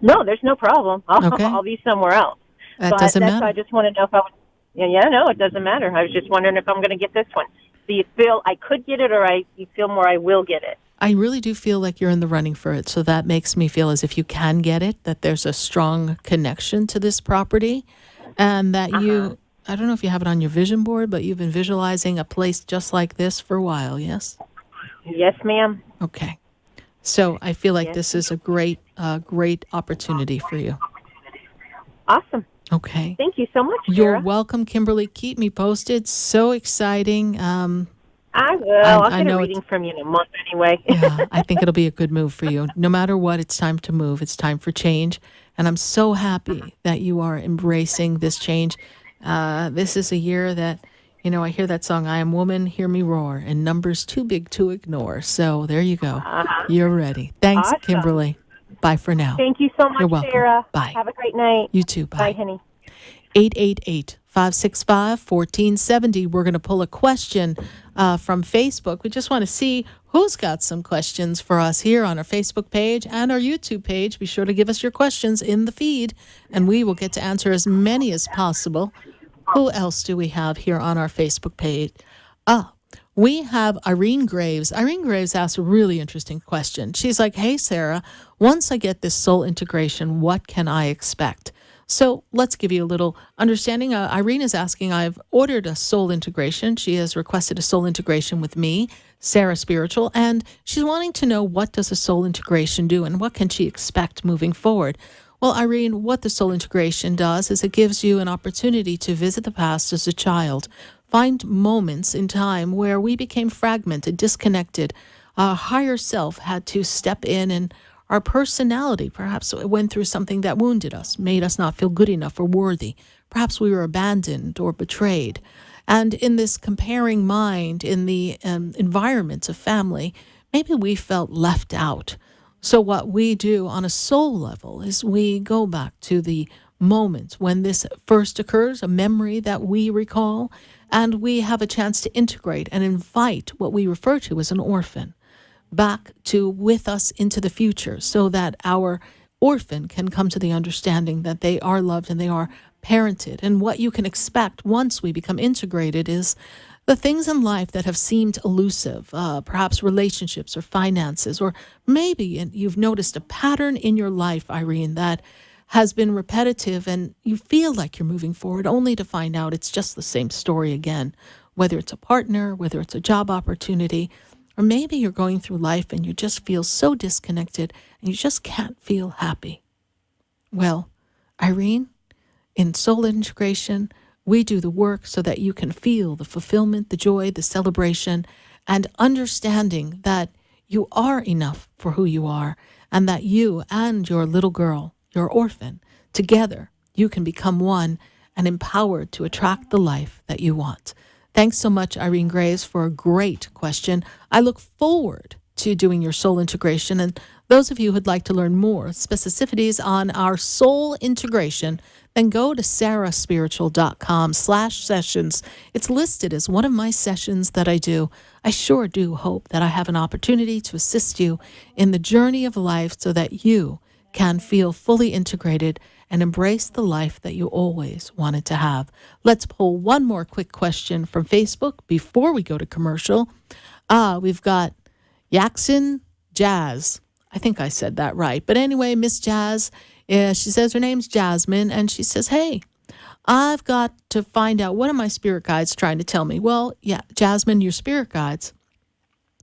No, there's no problem. Okay. I'll be somewhere else. That doesn't matter. I just want to know if I would. Yeah, no, it doesn't matter. I was just wondering if I'm going to get this one. Do you feel I could get it, or you feel more I will get it? I really do feel like you're in the running for it. So that makes me feel as if you can get it, that there's a strong connection to this property, and that you, I don't know if you have it on your vision board, but you've been visualizing a place just like this for a while, yes? Yes, ma'am. Okay. So I feel like this is a great opportunity for you. Awesome. Okay. Thank you so much, Sarah. You're welcome, Kimberly. Keep me posted. So exciting. I will. I'll get a reading from you in a month anyway. Yeah, I think it'll be a good move for you. No matter what, it's time to move. It's time for change. And I'm so happy that you are embracing this change. This is a year that, I hear that song, I Am Woman, Hear Me Roar, and numbers too big to ignore. So there you go. You're ready. Thanks, Awesome. Kimberly. Bye for now. Thank you so much, You're welcome. Sarah. Bye. Have a great night. You too. Bye. Bye, honey. 888-565-1470. We're going to pull a question from Facebook. We just want to see who's got some questions for us here on our Facebook page and our YouTube page. Be sure to give us your questions in the feed, and we will get to answer as many as possible. Who else do we have here on our Facebook page? We have Irene Graves. Irene Graves asked a really interesting question. She's like, hey, Sarah, once I get this soul integration, what can I expect? So let's give you a little understanding. Irene is asking, I've ordered a soul integration. She has requested a soul integration with me, Sarah Spiritual, and she's wanting to know, what does a soul integration do and what can she expect moving forward? Well, Irene, what the soul integration does is it gives you an opportunity to visit the past as a child. Find moments in time where we became fragmented, disconnected. Our higher self had to step in, and our personality perhaps went through something that wounded us, made us not feel good enough or worthy. Perhaps we were abandoned or betrayed. And in this comparing mind, in the environment of family, maybe we felt left out. So what we do on a soul level is we go back to the moment when this first occurs, a memory that we recall, and we have a chance to integrate and invite what we refer to as an orphan back to with us into the future, so that our orphan can come to the understanding that they are loved and they are parented. And what you can expect once we become integrated is the things in life that have seemed elusive, perhaps relationships or finances, or maybe you've noticed a pattern in your life, Irene, that has been repetitive, and you feel like you're moving forward only to find out it's just the same story again, whether it's a partner, whether it's a job opportunity, or maybe you're going through life and you just feel so disconnected and you just can't feel happy. Well, Irene, in soul integration, we do the work so that you can feel the fulfillment, the joy, the celebration, and understanding that you are enough for who you are, and that you and your little girl, your orphan, together you can become one and empowered to attract the life that you want. Thanks so much, Irene Graves, for a great question. I look forward to doing your soul integration. And those of you who'd like to learn more specificities on our soul integration, then go to sarahspiritual.com/sessions. It's listed as one of my sessions that I do. I sure do hope that I have an opportunity to assist you in the journey of life so that you can feel fully integrated and embrace the life that you always wanted to have. Let's pull one more quick question from Facebook before we go to commercial. We've got Yaxin Jazz. I think I said that right. But anyway, Miss Jazz, she says her name's Jasmine, and she says, hey, I've got to find out, what are my spirit guides trying to tell me? Well, yeah, Jasmine, your spirit guides,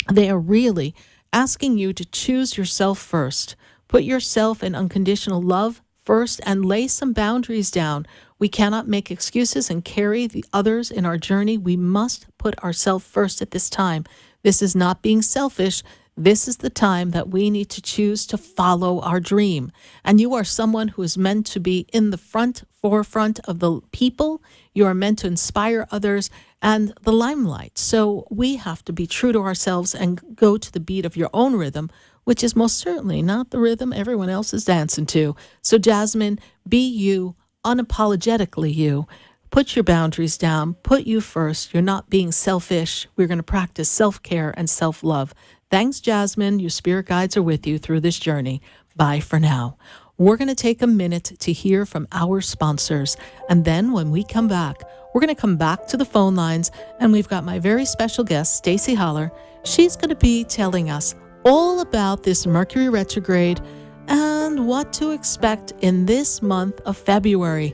they are really asking you to choose yourself first. Put yourself in unconditional love first and lay some boundaries down. We cannot make excuses and carry the others in our journey. We must put ourselves first at this time. This is not being selfish. This is the time that we need to choose to follow our dream. And you are someone who is meant to be in the forefront of the people. You are meant to inspire others and the limelight. So we have to be true to ourselves and go to the beat of your own rhythm, which is most certainly not the rhythm everyone else is dancing to. So Jasmine, be you, unapologetically you. Put your boundaries down. Put you first. You're not being selfish. We're going to practice self-care and self-love. Thanks, Jasmine. Your spirit guides are with you through this journey. Bye for now. We're going to take a minute to hear from our sponsors. And then when we come back, we're going to come back to the phone lines. And we've got my very special guest, Stacie Haller. She's going to be telling us all about this Mercury retrograde and what to expect in this month of February.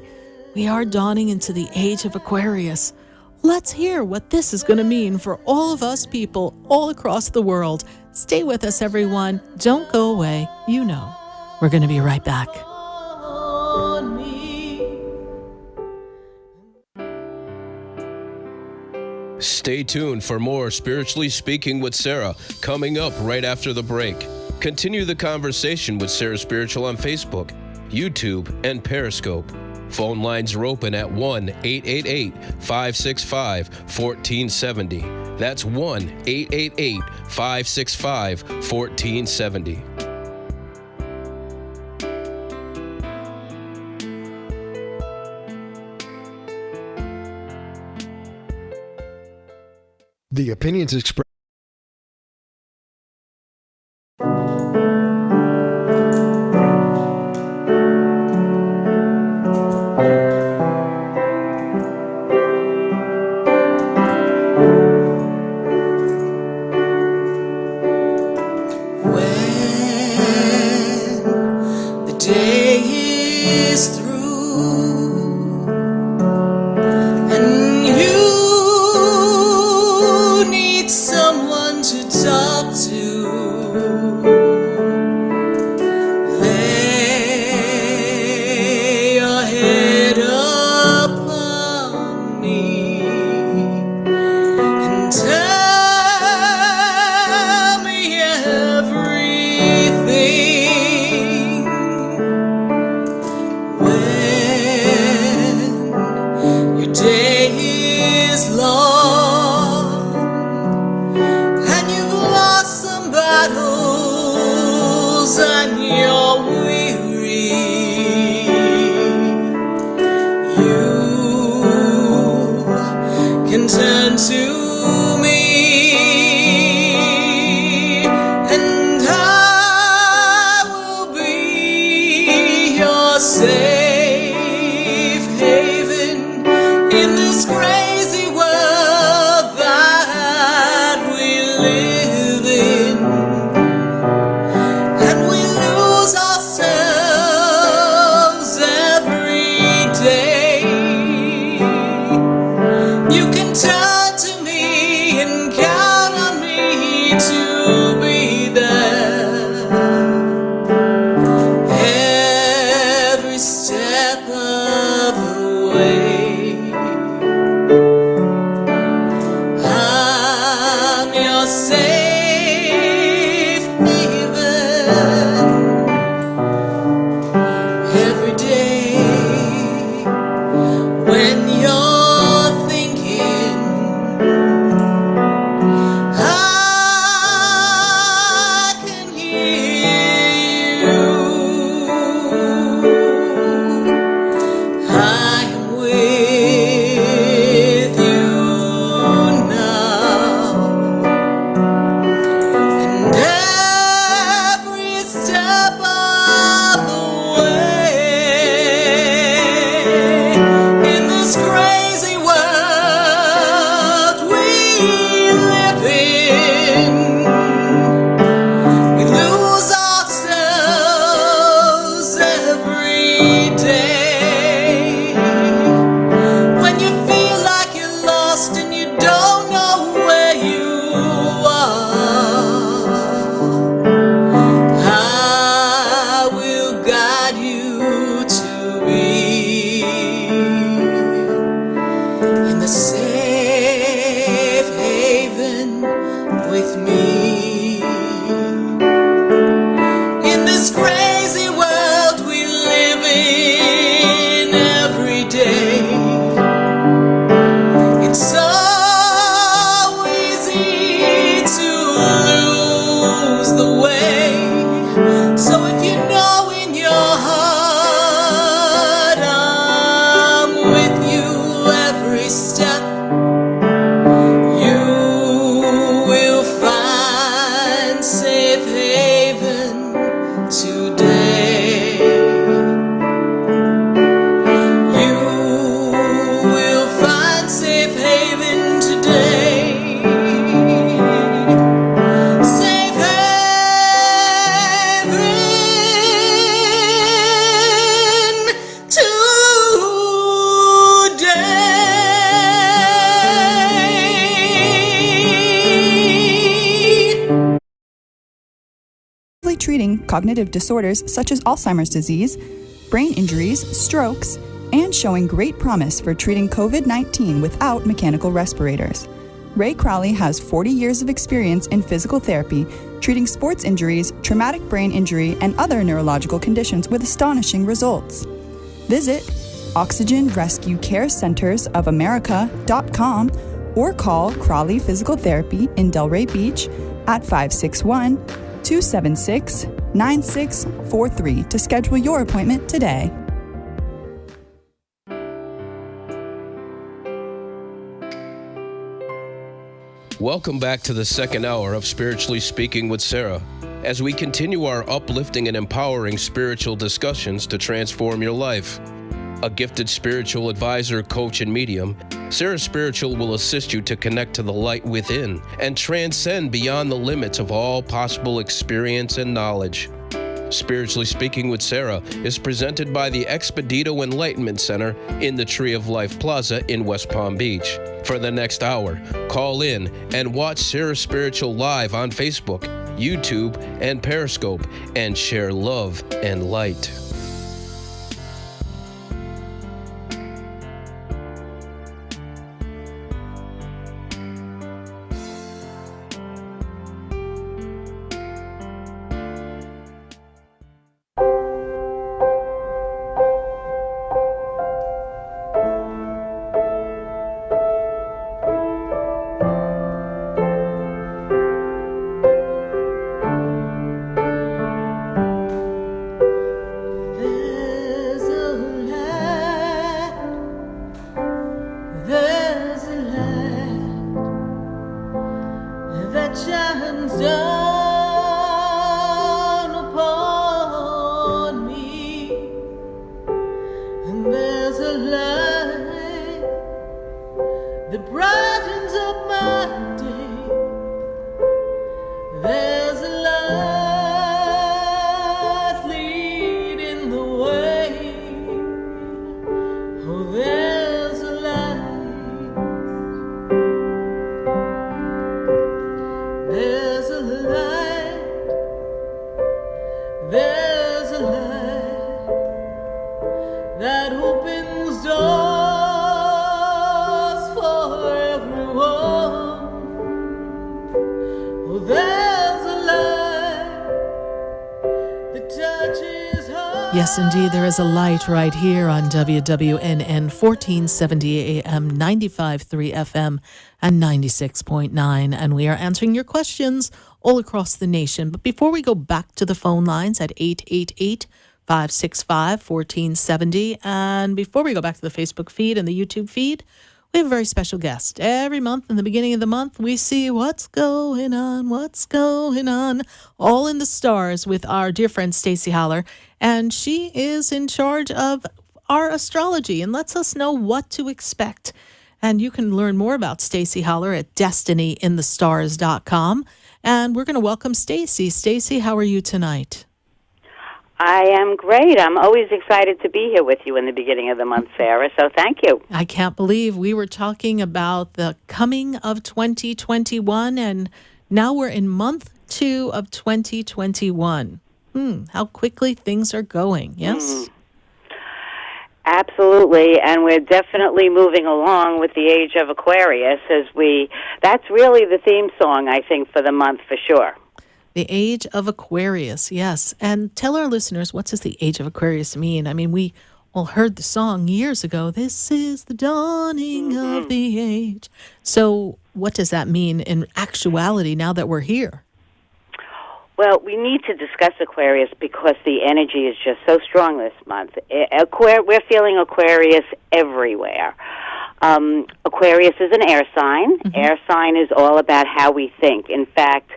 We are dawning into the Age of Aquarius. Let's hear what this is going to mean for all of us people all across the world. Stay with us, everyone. Don't go away. You know, we're going to be right back. Stay tuned for more Spiritually Speaking with Sarah coming up right after the break. Continue the conversation with Sarah Spiritual on Facebook, YouTube, and Periscope. Phone lines are open at 1-888-565-1470. That's 1-888-565-1470. The opinions expressed. cognitive disorders such as Alzheimer's disease, brain injuries, strokes, and showing great promise for treating COVID-19 without mechanical respirators. Ray Crowley has 40 years of experience in physical therapy, treating sports injuries, traumatic brain injury, and other neurological conditions with astonishing results. Visit OxygenRescueCareCentersOfAmerica.com or call Crowley Physical Therapy in Delray Beach at 561-276-9643 to schedule your appointment today. Welcome back to the second hour of Spiritually Speaking with Sarah, as we continue our uplifting and empowering spiritual discussions to transform your life. A gifted spiritual advisor, coach, and medium, Sarah Spiritual will assist you to connect to the light within and transcend beyond the limits of all possible experience and knowledge. Spiritually Speaking with Sarah is presented by the Expedito Enlightenment Center in the Tree of Life Plaza in West Palm Beach. For the next hour, call in and watch Sarah Spiritual live on Facebook, YouTube, and Periscope, and share love and light. Yes, indeed, there is a light right here on WWNN 1470 AM, 95.3 FM, and 96.9. And we are answering your questions all across the nation. But before we go back to the phone lines at 888-565-1470, and before we go back to the Facebook feed and the YouTube feed, we have a very special guest. Every month, in the beginning of the month, we see what's going on, all in the stars with our dear friend Stacie Haller. And she is in charge of our astrology and lets us know what to expect. And you can learn more about Stacie Haller at destinyinthestars.com. And we're going to welcome Stacie. Stacie, how are you tonight? I am great. I'm always excited to be here with you in the beginning of the month, Sarah, so thank you. I can't believe we were talking about the coming of 2021, and now we're in month 2 of 2021. How quickly things are going, yes? Absolutely, and we're definitely moving along with the Age of Aquarius that's really the theme song, I think, for the month for sure. The Age of Aquarius, yes. And tell our listeners, what does the Age of Aquarius mean? I mean, we all heard the song years ago, this is the dawning of the age. So what does that mean in actuality now that we're here? Well, we need to discuss Aquarius because the energy is just so strong this month. We're feeling Aquarius everywhere. Aquarius is an air sign. Air sign is all about how we think. In fact,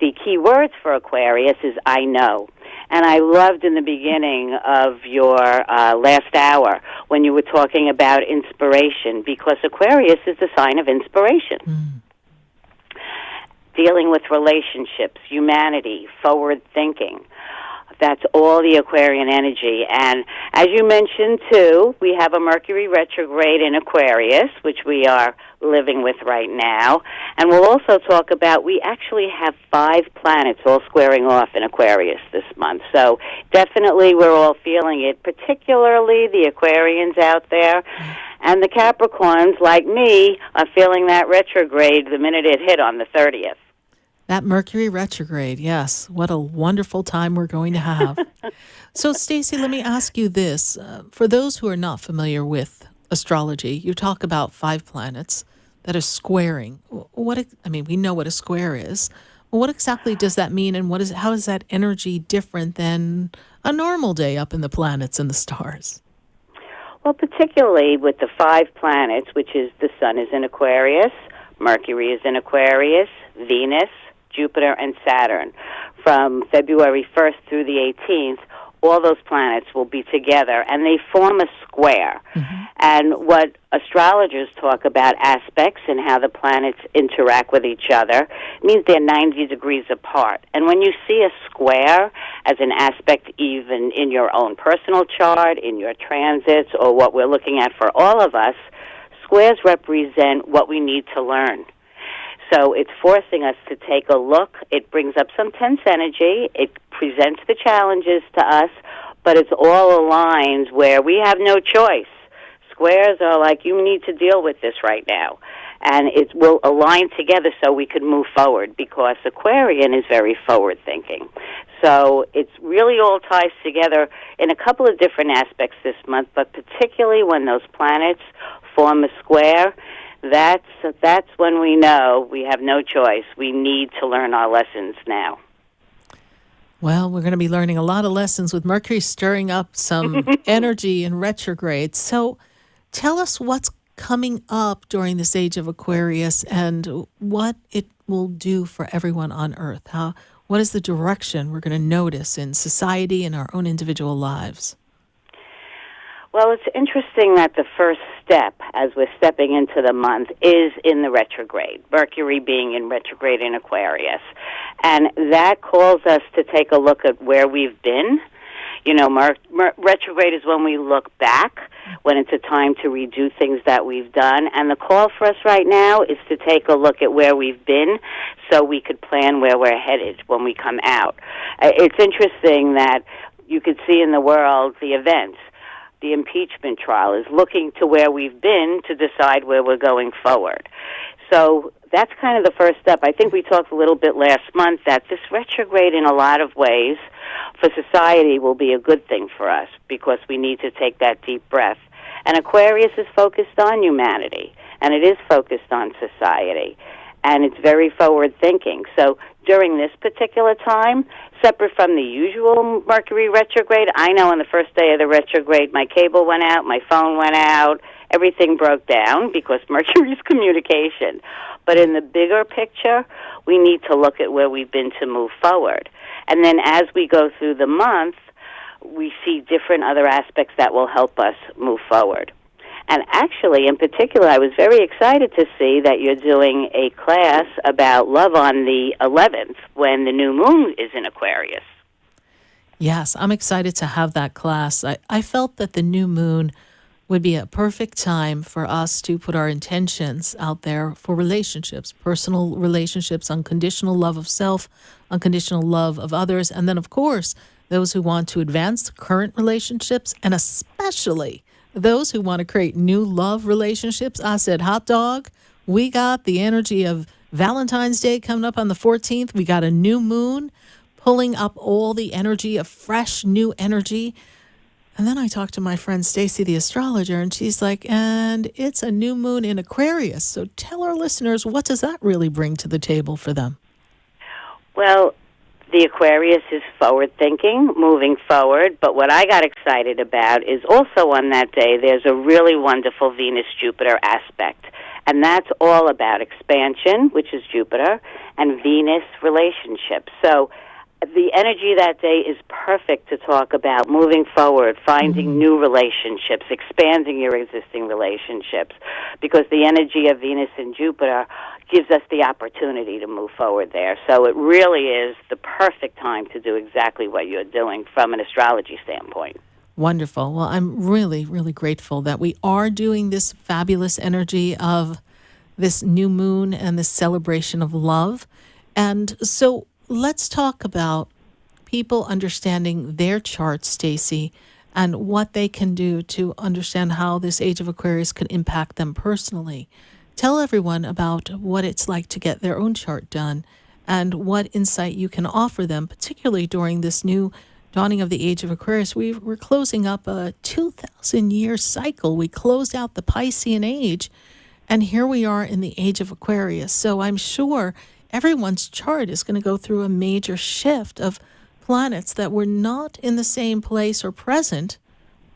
the key words for Aquarius is I know. And I loved in the beginning of your last hour when you were talking about inspiration, because Aquarius is the sign of inspiration. Dealing with relationships, humanity, forward thinking. That's all the Aquarian energy. And as you mentioned, too, we have a Mercury retrograde in Aquarius, which we are living with right now. And we'll also talk about, we actually have 5 planets all squaring off in Aquarius this month. So definitely we're all feeling it, particularly the Aquarians out there. And the Capricorns, like me, are feeling that retrograde the minute it hit on the 30th. That Mercury retrograde, yes. What a wonderful time we're going to have. So, Stacie, let me ask you this. For those who are not familiar with astrology, you talk about 5 planets that are squaring. We know what a square is. What exactly does that mean, and how is that energy different than a normal day up in the planets and the stars? Well, particularly with the 5 planets, which is the Sun is in Aquarius, Mercury is in Aquarius, Venus, Jupiter, and Saturn. From February 1st through the 18th, all those planets will be together, and they form a square. Mm-hmm. And what astrologers talk about aspects and how the planets interact with each other means they're 90 degrees apart. And when you see a square as an aspect even in your own personal chart, in your transits, or what we're looking at for all of us, squares represent what we need to learn. So it's forcing us to take a look. It brings up some tense energy. It presents the challenges to us, but it's all aligned where we have no choice. Squares are like, you need to deal with this right now. And it will align together so we can move forward, because Aquarian is very forward-thinking. So it's really all ties together in a couple of different aspects this month, but particularly when those planets form a square, that's when we know we have no choice. We need to learn our lessons now. Well, we're going to be learning a lot of lessons with Mercury stirring up some energy in retrograde. So tell us what's coming up during this age of Aquarius and what it will do for everyone on Earth. What is the direction we're going to notice in society and our own individual lives? Well, it's interesting that the first step, as we're stepping into the month, is in the retrograde, Mercury being in retrograde in Aquarius. And that calls us to take a look at where we've been. You know, retrograde is when we look back, when it's a time to redo things that we've done. And the call for us right now is to take a look at where we've been so we could plan where we're headed when we come out. It's interesting that you could see in the world the events. The impeachment trial is looking to where we've been to decide where we're going forward. So that's kind of the first step. I think we talked a little bit last month that this retrograde in a lot of ways for society will be a good thing for us because we need to take that deep breath. And Aquarius is focused on humanity, and it is focused on society, and it's very forward-thinking. So during this particular time, separate from the usual Mercury retrograde, I know on the first day of the retrograde, my cable went out, my phone went out, everything broke down because Mercury's communication. But in the bigger picture, we need to look at where we've been to move forward. And then as we go through the month, we see different other aspects that will help us move forward. And actually, in particular, I was very excited to see that you're doing a class about love on the 11th when the new moon is in Aquarius. Yes, I'm excited to have that class. I felt that the new moon would be a perfect time for us to put our intentions out there for relationships, personal relationships, unconditional love of self, unconditional love of others, and then, of course, those who want to advance current relationships, and especially those who want to create new love relationships. I said, hot dog, we got the energy of Valentine's Day coming up on the 14th. We got a new moon pulling up all the energy of fresh new energy. And then I talked to my friend Stacie, the astrologer, and she's like, and it's a new moon in Aquarius. So tell our listeners, what does that really bring to the table for them? Well, the Aquarius is forward-thinking, moving forward, but what I got excited about is also on that day there's a really wonderful Venus-Jupiter aspect, and that's all about expansion, which is Jupiter, and Venus relationships. So the energy that day is perfect to talk about moving forward, finding new relationships, expanding your existing relationships, because the energy of Venus and Jupiter gives us the opportunity to move forward there. So it really is the perfect time to do exactly what you're doing from an astrology standpoint. Wonderful. Well, I'm really, really grateful that we are doing this fabulous energy of this new moon and this celebration of love. And so let's talk about people understanding their charts, Stacie, and what they can do to understand how this Age of Aquarius could impact them personally. Tell everyone about what it's like to get their own chart done and what insight you can offer them, particularly during this new dawning of the Age of Aquarius. We're closing up a 2,000-year cycle. We closed out the Piscean age, and here we are in the Age of Aquarius. So I'm sure everyone's chart is going to go through a major shift of planets that were not in the same place or present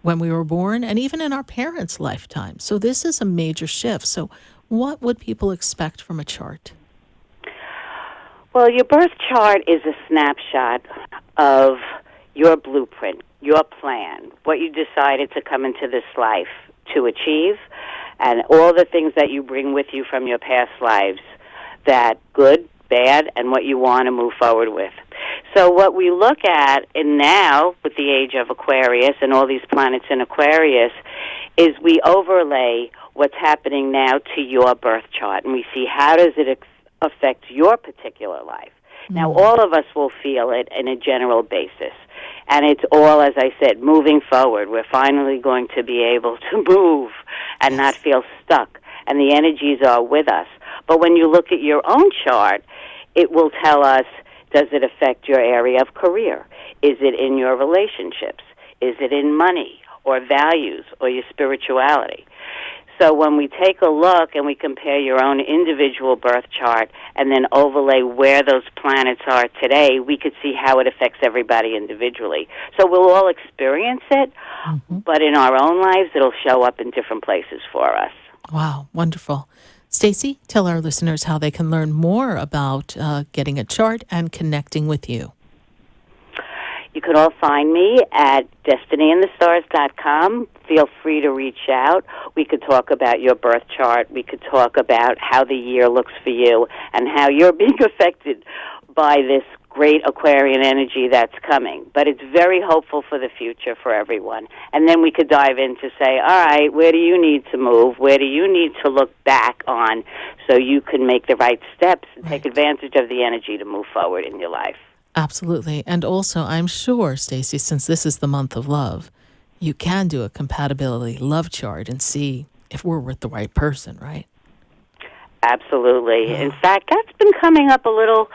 when we were born, and even in our parents' lifetime. So this is a major shift. So what would people expect from a chart? Well, your birth chart is a snapshot of your blueprint, your plan, what you decided to come into this life to achieve, and all the things that you bring with you from your past lives, that good, bad, and what you want to move forward with. So what we look at in now with the Age of Aquarius and all these planets in Aquarius is we overlay what's happening now to your birth chart, and we see how does it affect your particular life. Now, all of us will feel it in a general basis. And it's all, as I said, moving forward. We're finally going to be able to move and not feel stuck. And the energies are with us. But when you look at your own chart, it will tell us, does it affect your area of career? Is it in your relationships? Is it in money or values or your spirituality? So when we take a look and we compare your own individual birth chart and then overlay where those planets are today, we could see how it affects everybody individually. So we'll all experience it, but in our own lives, it'll show up in different places for us. Wow, wonderful. Stacie, tell our listeners how they can learn more about getting a chart and connecting with you. You can all find me at destinyinthestars.com. Feel free to reach out. We could talk about your birth chart. We could talk about how the year looks for you and how you're being affected by this great Aquarian energy that's coming. But it's very hopeful for the future for everyone. And then we could dive in to say, all right, where do you need to move? Where do you need to look back on so you can make the right steps and take advantage of the energy to move forward in your life? Absolutely. And also, I'm sure, Stacie, since this is the month of love, you can do a compatibility love chart and see if we're with the right person, right? Absolutely. In fact, that's been coming up a little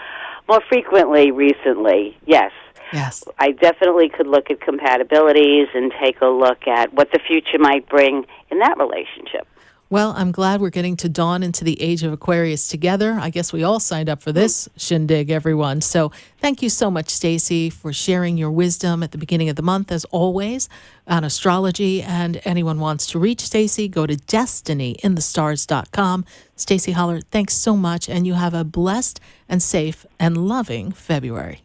more frequently recently. Yes. Yes. I definitely could look at compatibilities and take a look at what the future might bring in that relationship. Well, I'm glad we're getting to dawn into the Age of Aquarius together. I guess we all signed up for this shindig, everyone. So thank you so much, Stacie, for sharing your wisdom at the beginning of the month, as always, on astrology. And anyone wants to reach Stacie, go to destinyinthestars.com. Stacie Haller, thanks so much, and you have a blessed and safe and loving February.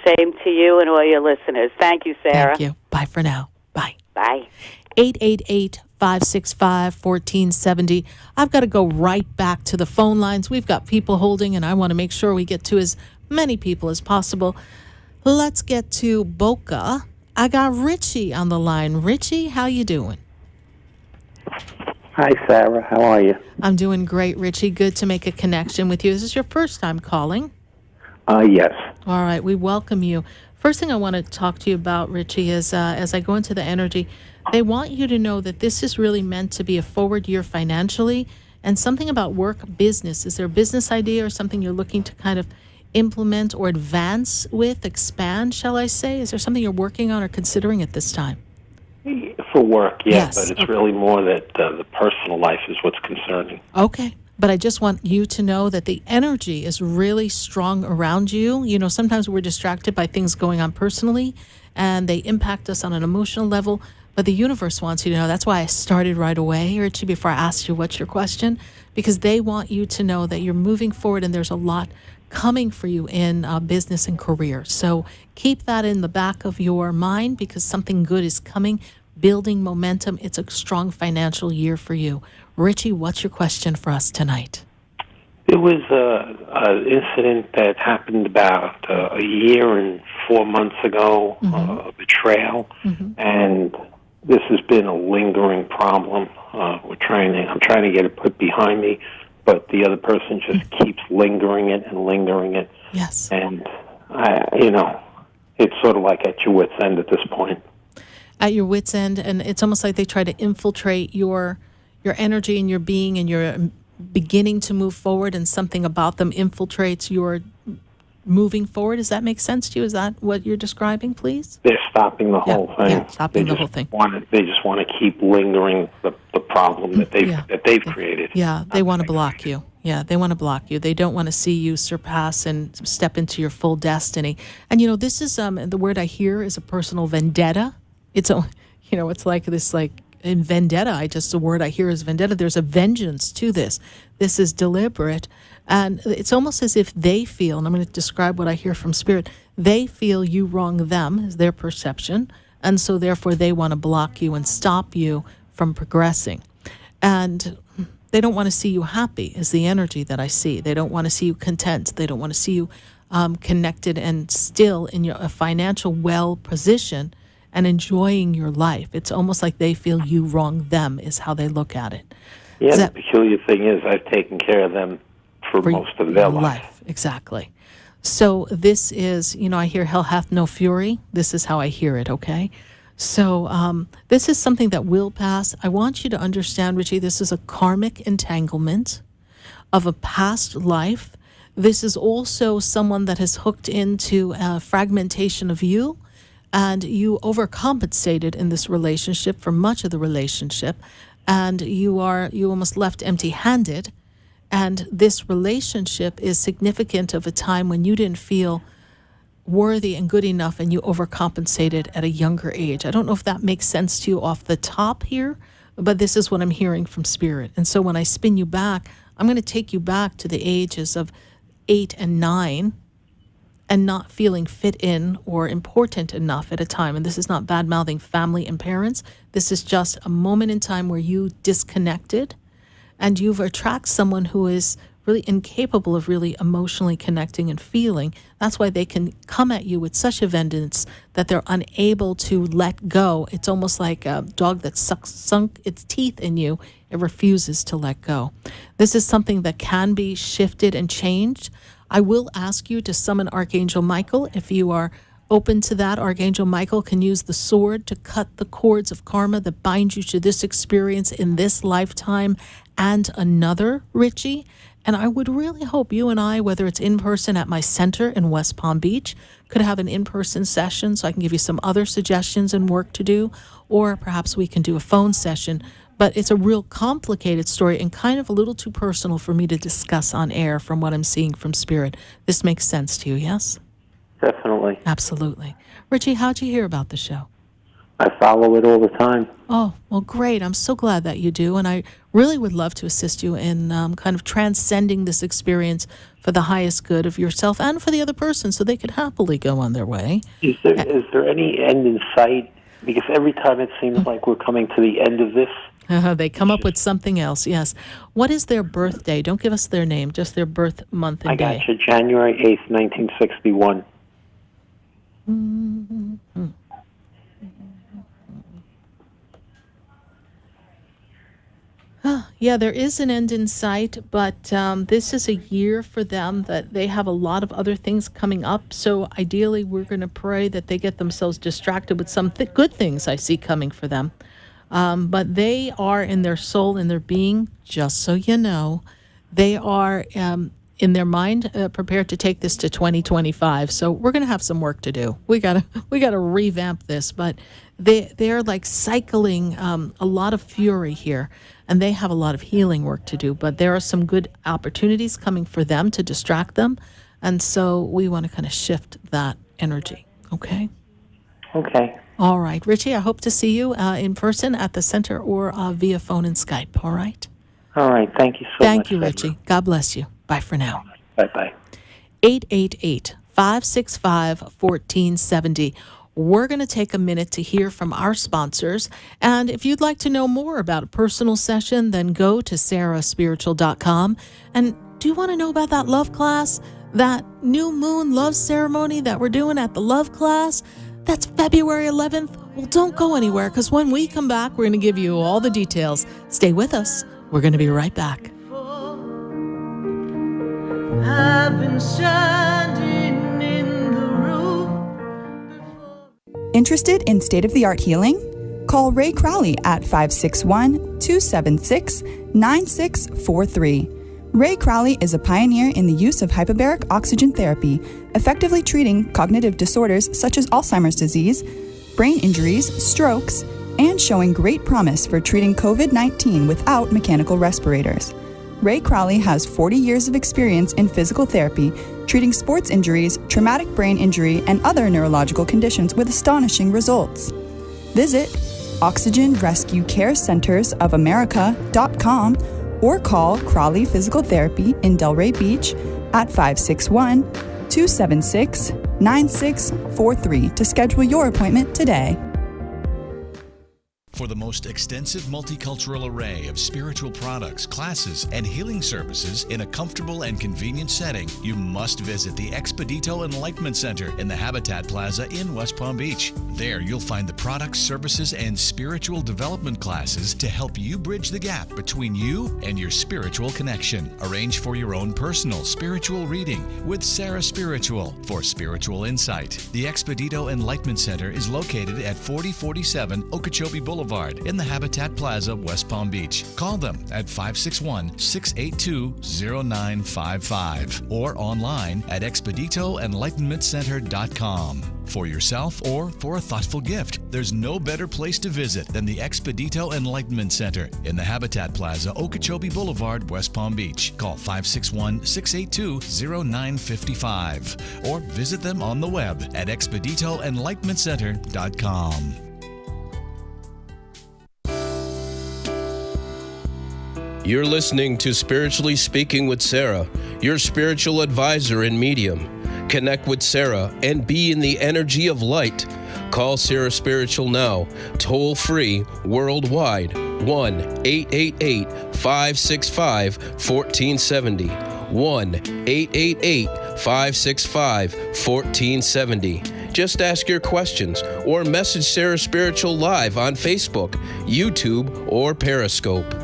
Same to you and all your listeners. Thank you, Sarah. Thank you. Bye for now. Bye. Bye. 888-565-1470. I've got to go right back to the phone lines. We've got people holding, and I want to make sure we get to as many people as possible. Let's get to Boca. I got Richie on the line. Richie, how you doing? Hi, Sarah. How are you? I'm doing great, Richie. Good to make a connection with you. Is this your first time calling? Yes. All right. We welcome you. First thing I want to talk to you about, Richie, is as I go into the energy, they want you to know that this is really meant to be a forward year financially, and something about work, business. Is there a business idea or something you're looking to kind of implement or advance with, expand, shall I say? Is there something you're working on or considering at this time? For work, Yes. but it's really more that the personal life is what's concerning. Okay. But I just want you to know that the energy is really strong around you. You know, sometimes we're distracted by things going on personally, and they impact us on an emotional level. But the universe wants you to know. That's why I started right away, Richie, before I asked you what's your question, because they want you to know that you're moving forward and there's a lot coming for you in business and career. So keep that in the back of your mind because something good is coming, building momentum. It's a strong financial year for you. Richie, what's your question for us tonight? There was an incident that happened about a year and 4 months ago, a betrayal, and this has been a lingering problem. I'm trying to get it put behind me, but the other person just keeps lingering it. Yes. And it's sort of like at your wit's end at this point. At your wit's end, and it's almost like they try to infiltrate your energy and your being, and you're beginning to move forward, and something about them infiltrates your moving forward. Does that make sense to you? Is that what you're describing, please? They're stopping the whole thing. Yeah, stopping the whole thing. They just want to keep lingering the problem that they've created. Yeah, they want to block you. Yeah, they want to block you. They don't want to see you surpass and step into your full destiny. And this is the word I hear is a personal vendetta. It's it's like this in vendetta. The word I hear is vendetta. There's a vengeance to this. This is deliberate. And it's almost as if they feel, and I'm going to describe what I hear from Spirit, they feel you wrong them, is their perception. And so therefore they want to block you and stop you from progressing. And they don't want to see you happy is the energy that I see. They don't want to see you content. They don't want to see you connected and still in a financial well position and enjoying your life. It's almost like they feel you wrong them is how they look at it. Yeah, the peculiar thing is I've taken care of them for most of their life. Exactly. So this is, I hear hell hath no fury. This is how I hear it, okay? So this is something that will pass. I want you to understand, Richie, this is a karmic entanglement of a past life. This is also someone that has hooked into a fragmentation of you, and you overcompensated in this relationship for much of the relationship, and you almost left empty-handed. And this relationship is significant of a time when you didn't feel worthy and good enough, and you overcompensated at a younger age. I don't know if that makes sense to you off the top here, but this is what I'm hearing from Spirit. And so when I spin you back, I'm going to take you back to the ages of 8 and 9 and not feeling fit in or important enough at a time. And this is not bad-mouthing family and parents. This is just a moment in time where you disconnected, and you've attracted someone who is really incapable of really emotionally connecting and feeling. That's why they can come at you with such a vengeance that they're unable to let go. It's almost like a dog that sunk its teeth in you. It refuses to let go. This is something that can be shifted and changed. I will ask you to summon Archangel Michael. If you are open to that, Archangel Michael can use the sword to cut the cords of karma that bind you to this experience in this lifetime and another, Richie. And I would really hope you and I, whether it's in person at my center in West Palm Beach, could have an in-person session so I can give you some other suggestions and work to do, or perhaps we can do a phone session. But it's a real complicated story and kind of a little too personal for me to discuss on air from what I'm seeing from Spirit. This makes sense to you, yes? Definitely. Absolutely. Richie, how'd you hear about the show? I follow it all the time. Oh, well, great. I'm so glad that you do. And I really would love to assist you in kind of transcending this experience for the highest good of yourself and for the other person so they could happily go on their way. Is there any end in sight? Because every time it seems like we're coming to the end of this. They come up with something else, yes. What is their birthday? Don't give us their name, just their birth month and day. I got you, January 8th, 1961. Mm-hmm. Yeah, there is an end in sight, but this is a year for them that they have a lot of other things coming up. So ideally, we're going to pray that they get themselves distracted with some good things I see coming for them. But they are in their soul, in their being, just so you know, they are in their mind prepared to take this to 2025. So we're going to have some work to do. We gotta revamp this, but they're like cycling a lot of fury here, and they have a lot of healing work to do. But there are some good opportunities coming for them to distract them, and so we want to kind of shift that energy. Okay. Okay. All right, Richie. I hope to see you in person at the center or via phone and Skype. All right. All right. Thank you so much. Thank you, Richie. God bless you. Bye for now. Bye-bye. 888-565-1470. We're going to take a minute to hear from our sponsors. And if you'd like to know more about a personal session, then go to sarahspiritual.com. And do you want to know about that love class? That new moon love ceremony that we're doing at the love class? That's February 11th. Well, don't go anywhere, because when we come back, we're going to give you all the details. Stay with us. We're going to be right back. I've been standing in the room. Interested in state-of-the-art healing? Call Ray Crowley at 561-276-9643. Ray Crowley is a pioneer in the use of hyperbaric oxygen therapy, effectively treating cognitive disorders such as Alzheimer's disease, brain injuries, strokes, and showing great promise for treating COVID-19 without mechanical respirators. Ray Crowley has 40 years of experience in physical therapy, treating sports injuries, traumatic brain injury, and other neurological conditions with astonishing results. Visit OxygenRescueCareCentersOfAmerica.com or call Crowley Physical Therapy in Delray Beach at 561-276-9643 to schedule your appointment today. For the most extensive multicultural array of spiritual products, classes, and healing services in a comfortable and convenient setting, you must visit the Expedito Enlightenment Center in the Habitat Plaza in West Palm Beach. There, you'll find the products, services, and spiritual development classes to help you bridge the gap between you and your spiritual connection. Arrange for your own personal spiritual reading with Sarah Spiritual for spiritual insight. The Expedito Enlightenment Center is located at 4047 Okeechobee Boulevard in the Habitat Plaza, West Palm Beach. Call them at 561-682-0955 or online at expeditoenlightenmentcenter.com. For yourself or for a thoughtful gift, there's no better place to visit than the Expedito Enlightenment Center in the Habitat Plaza, Okeechobee Boulevard, West Palm Beach. Call 561-682-0955 or visit them on the web at expeditoenlightenmentcenter.com. You're listening to Spiritually Speaking with Sarah, your spiritual advisor and medium. Connect with Sarah and be in the energy of light. Call Sarah Spiritual now, toll free, worldwide, 1-888-565-1470. 1-888-565-1470. Just ask your questions or message Sarah Spiritual live on Facebook, YouTube, or Periscope.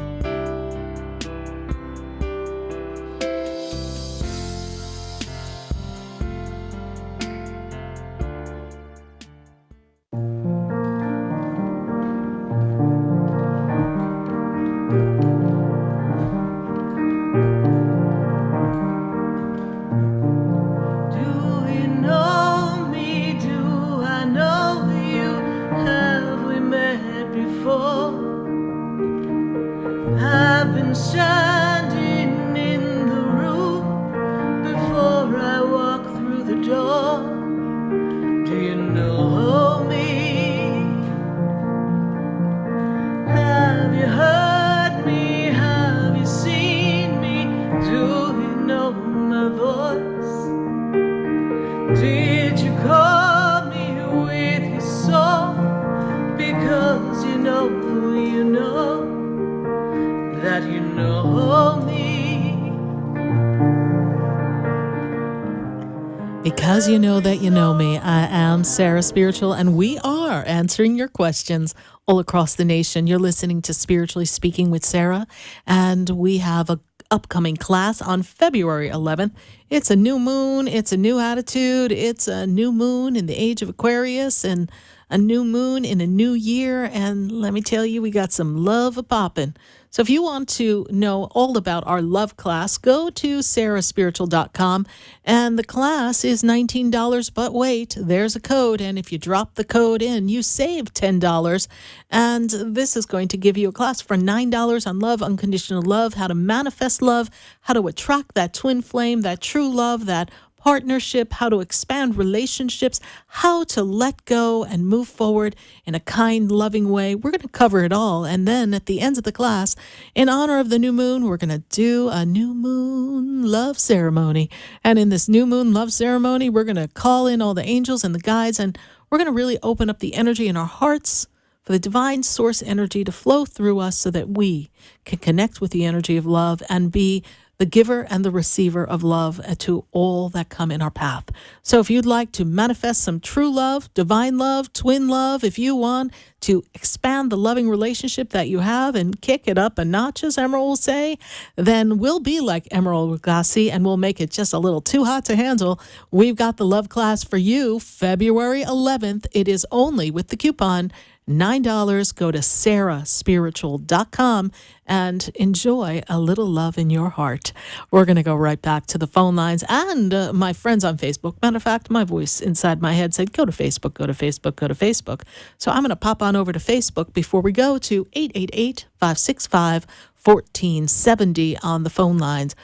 Because you know that you know me, I am Sarah Spiritual, and we are answering your questions all across the nation. You're listening to Spiritually Speaking with Sarah, and we have a upcoming class on February 11th. It's a new moon, it's a new attitude, it's a new moon in the Age of Aquarius, and a new moon in a new year, and let me tell you, we got some love a-poppin'. So if you want to know all about our love class, go to sarahspiritual.com, and the class is $19, but wait, there's a code, and if you drop the code in, you save $10, and this is going to give you a class for $9 on love, unconditional love, how to manifest love, how to attract that twin flame, that true love, that partnership, how to expand relationships, how to let go and move forward in a kind, loving way. We're going to cover it all. And then at the end of the class, in honor of the new moon, we're going to do a new moon love ceremony. And in this new moon love ceremony, we're going to call in all the angels and the guides, and we're going to really open up the energy in our hearts for the divine source energy to flow through us so that we can connect with the energy of love and be the giver and the receiver of love to all that come in our path. So if you'd like to manifest some true love, divine love, twin love, if you want to expand the loving relationship that you have and kick it up a notch, as Emerald will say, then we'll be like Emerald Lagasse and we'll make it just a little too hot to handle. We've got the love class for you February 11th. It is only with the coupon $9. Go to sarahspiritual.com and enjoy a little love in your heart. We're going to go right back to the phone lines and my friends on Facebook. Matter of fact, my voice inside my head said, go to Facebook, go to Facebook, go to Facebook. So I'm going to pop on over to Facebook before we go to 888-565-1470 on the phone lines.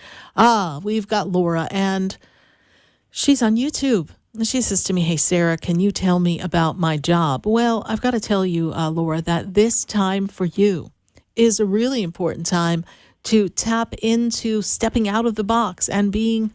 We've got Laura, and she's on YouTube. She says to me, hey, Sarah, can you tell me about my job? Well, I've got to tell you, Laura, that this time for you is a really important time to tap into stepping out of the box and being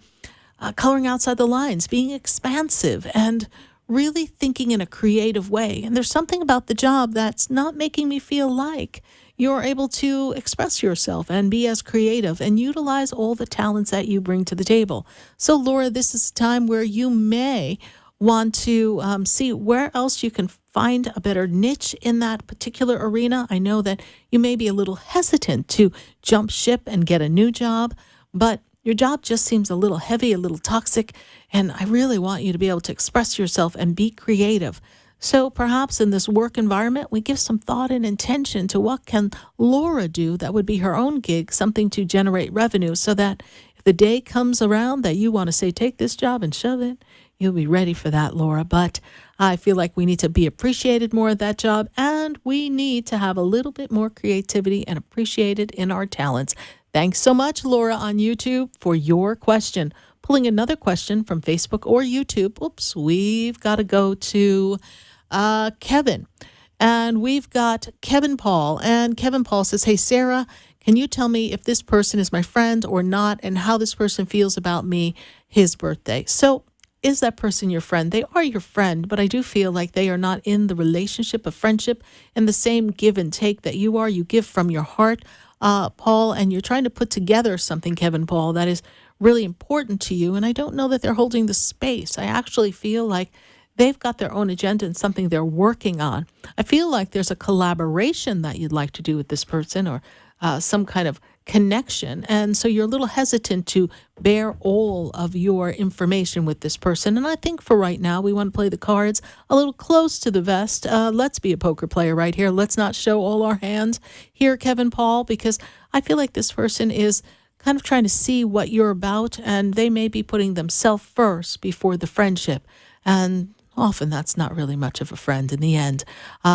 coloring outside the lines, being expansive and really thinking in a creative way. And there's something about the job that's not making me feel like you're able to express yourself and be as creative and utilize all the talents that you bring to the table. So, Laura, this is a time where you may want to see where else you can find a better niche in that particular arena. I know that you may be a little hesitant to jump ship and get a new job, but your job just seems a little heavy, a little toxic, and I really want you to be able to express yourself and be creative. So perhaps in this work environment, we give some thought and intention to what can Laura do that would be her own gig, something to generate revenue, so that if the day comes around that you want to say, take this job and shove it, you'll be ready for that, Laura. But I feel like we need to be appreciated more at that job, and we need to have a little bit more creativity and appreciated in our talents. Thanks so much, Laura, on YouTube for your question. Pulling another question from Facebook or YouTube. Oops, we've got to go to Kevin. And we've got Kevin Paul. And Kevin Paul says, hey, Sarah, can you tell me if this person is my friend or not and how this person feels about me, his birthday? So is that person your friend? They are your friend, but I do feel like they are not in the relationship of friendship in the same give and take that you are. You give from your heart, Paul, and you're trying to put together something, Kevin Paul, that is really important to you. And I don't know that they're holding the space. I actually feel like they've got their own agenda and something they're working on. I feel like there's a collaboration that you'd like to do with this person or some kind of connection. And so you're a little hesitant to bear all of your information with this person. And I think for right now, we want to play the cards a little close to the vest. Let's be a poker player right here. Let's not show all our hands here, Kevin Paul, because I feel like this person is kind of trying to see what you're about, and they may be putting themselves first before the friendship. And often that's not really much of a friend in the end.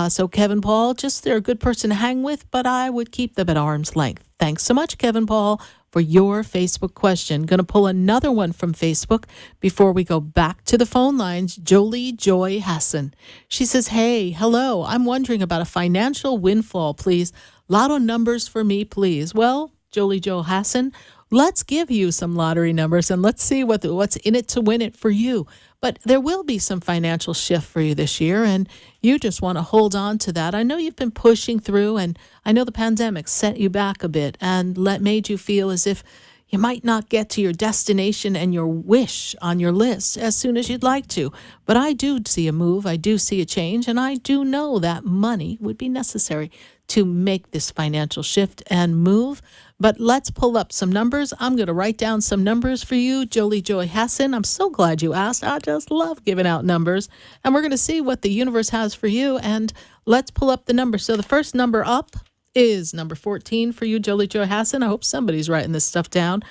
So Kevin Paul, they're a good person to hang with, but I would keep them at arm's length. Thanks so much, Kevin Paul, for your Facebook question. Going to pull another one from Facebook before we go back to the phone lines. Jolie Joy Hassan. She says, hey, hello. I'm wondering about a financial windfall, please. Lotto numbers for me, please. Well, Jolie Joe Hassan, let's give you some lottery numbers and let's see what's in it to win it for you. But there will be some financial shift for you this year, and you just want to hold on to that. I know you've been pushing through, and I know the pandemic set you back a bit and made you feel as if you might not get to your destination and your wish on your list as soon as you'd like to. But I do see a move, I do see a change, and I do know that money would be necessary to make this financial shift and move. But let's pull up some numbers. I'm going to write down some numbers for you, Jolie Joy Hassan. I'm so glad you asked. I just love giving out numbers. And we're going to see what the universe has for you. And let's pull up the numbers. So the first number up is number 14 for you, Jolie Joy Hassan. I hope somebody's writing this stuff down.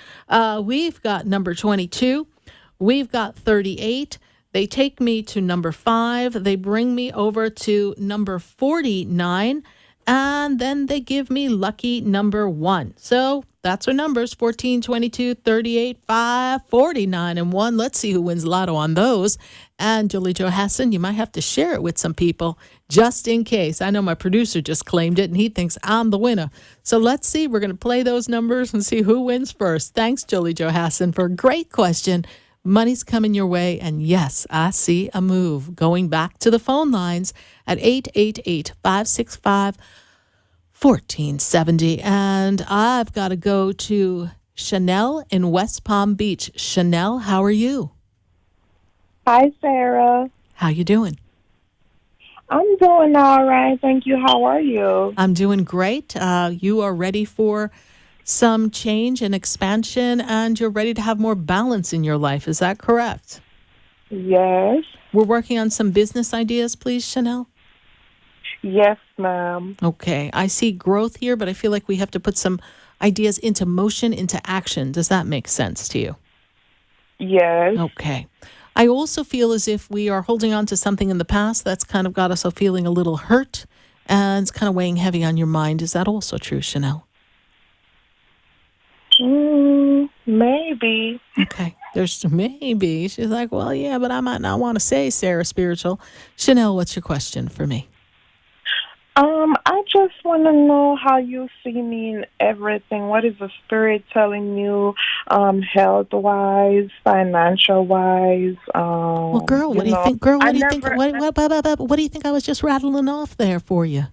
We've got number 22. We've got 38. They take me to number 5. They bring me over to number 49. And then they give me lucky number 1. So that's our numbers, 14, 22, 38, 5, 49, and 1. Let's see who wins lotto on those. And Julie Johansson, you might have to share it with some people just in case. I know my producer just claimed it, and he thinks I'm the winner. So let's see. We're going to play those numbers and see who wins first. Thanks, Julie Johansson, for a great question. Money's coming your way, and yes, I see a move. Going back to the phone lines at 888-565-1470. And I've got to go to Chanel in West Palm Beach. Chanel, how are you? Hi, Sarah. How you doing? I'm doing all right. Thank you. How are you? I'm doing great. You are ready for some change and expansion, and you're ready to have more balance in your life. Is that correct? Yes. We're working on some business ideas, please, Chanel? Yes, ma'am. Okay. I see growth here, but I feel like we have to put some ideas into motion, into action. Does that make sense to you? Yes. Okay. I also feel as if we are holding on to something in the past that's kind of got us all feeling a little hurt, and it's kind of weighing heavy on your mind. Is that also true, Chanel? Maybe. Okay. There's maybe. She's like, well, yeah, but I might not want to say Sarah Spiritual. Chanel, what's your question for me? I just want to know how you see me in everything. What is the spirit telling you, health-wise, financial-wise? Well, girl, what do you think? Girl, what do you think? What do you think I was just rattling off there for you?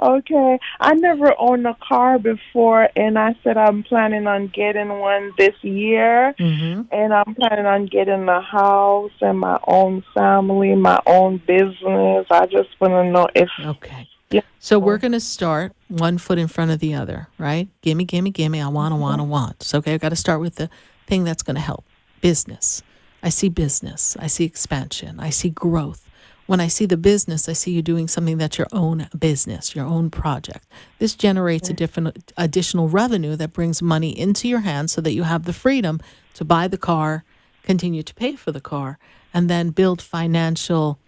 Okay. I never owned a car before, and I said I'm planning on getting one this year, and I'm planning on getting a house and my own family, my own business. I just want to know if... Okay. Yeah. So we're going to start one foot in front of the other, right? Gimme, gimme, gimme. I want. So, okay, I've got to start with the thing that's going to help. Business. I see business. I see expansion. I see growth. When I see the business, I see you doing something that's your own business, your own project. This generates a different additional revenue that brings money into your hands so that you have the freedom to buy the car, continue to pay for the car, and then build financial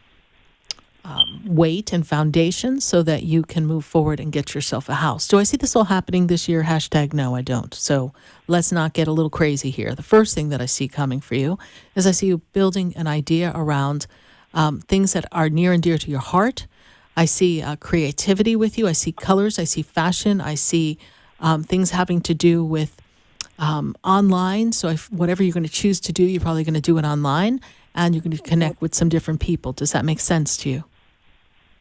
weight and foundation so that you can move forward and get yourself a house. Do I see this all happening this year? #no, I don't. So let's not get a little crazy here. The first thing that I see coming for you is I see you building an idea around things that are near and dear to your heart. I see creativity with you. I see colors. I see fashion. I see things having to do with online. So whatever you're going to choose to do, you're probably going to do it online, and you're going to connect with some different people. Does that make sense to you?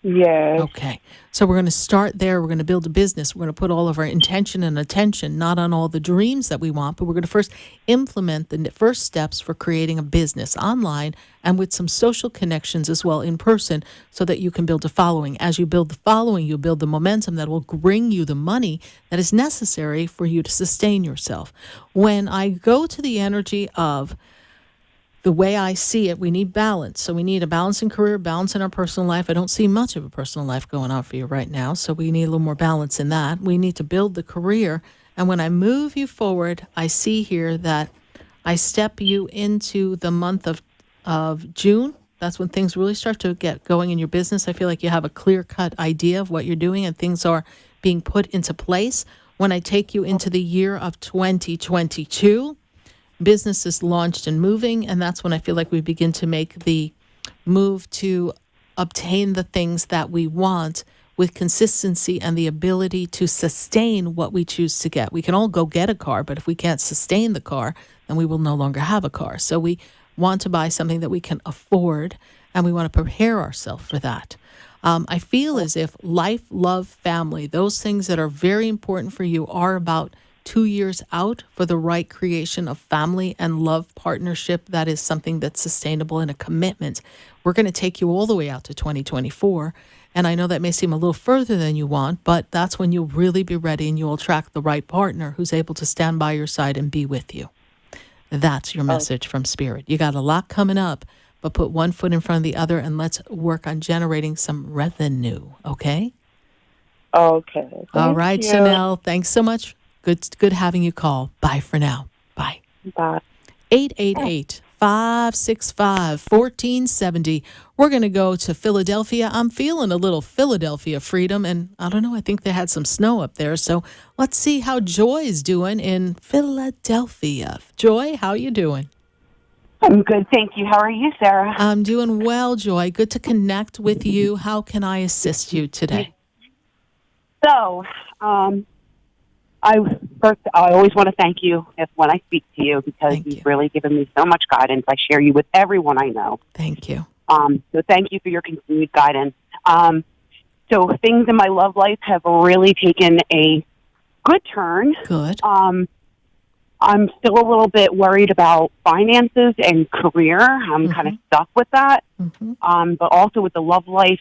Yes. Okay. So we're going to start there. We're going to build a business. We're going to put all of our intention and attention, not on all the dreams that we want, but we're going to first implement the first steps for creating a business online and with some social connections as well in person so that you can build a following. As you build the following, you build the momentum that will bring you the money that is necessary for you to sustain yourself. When I go to the energy of the way I see it, we need balance. So we need a balance in career, balance in our personal life. I don't see much of a personal life going on for you right now, so we need a little more balance in that. We need to build the career. And when I move you forward, I see here that I step you into the month of June. That's when things really start to get going in your business. I feel like you have a clear-cut idea of what you're doing and things are being put into place. When I take you into the year of 2022, business is launched and moving, and that's when I feel like we begin to make the move to obtain the things that we want with consistency and the ability to sustain what we choose to get. We can all go get a car, but if we can't sustain the car, then we will no longer have a car. So we want to buy something that we can afford, and we want to prepare ourselves for that. I feel as if life, love, family, those things that are very important for you are about 2 years out for the right creation of family and love partnership that is something that's sustainable and a commitment. We're going to take you all the way out to 2024. And I know that may seem a little further than you want, but that's when you'll really be ready and you'll attract the right partner who's able to stand by your side and be with you. That's your message from Spirit. You got a lot coming up, but put one foot in front of the other and let's work on generating some revenue, okay? Okay. All right, you. Chanel. Thanks so much. Good having you call. Bye for now. Bye. Bye. 888 565-1470. We're going to go to Philadelphia. I'm feeling a little Philadelphia freedom, and I don't know, I think they had some snow up there. So let's see how Joy's doing in Philadelphia. Joy, how you doing? I'm good, thank you. How are you, Sarah? I'm doing well, Joy. Good to connect with you. How can I assist you today? So, I always want to thank you when I speak to you because you've really given me so much guidance. I share you with everyone I know. Thank you. So thank you for your continued guidance. So things in my love life have really taken a good turn. Good. I'm still a little bit worried about finances and career. I'm kind of stuck with that. But also with the love life,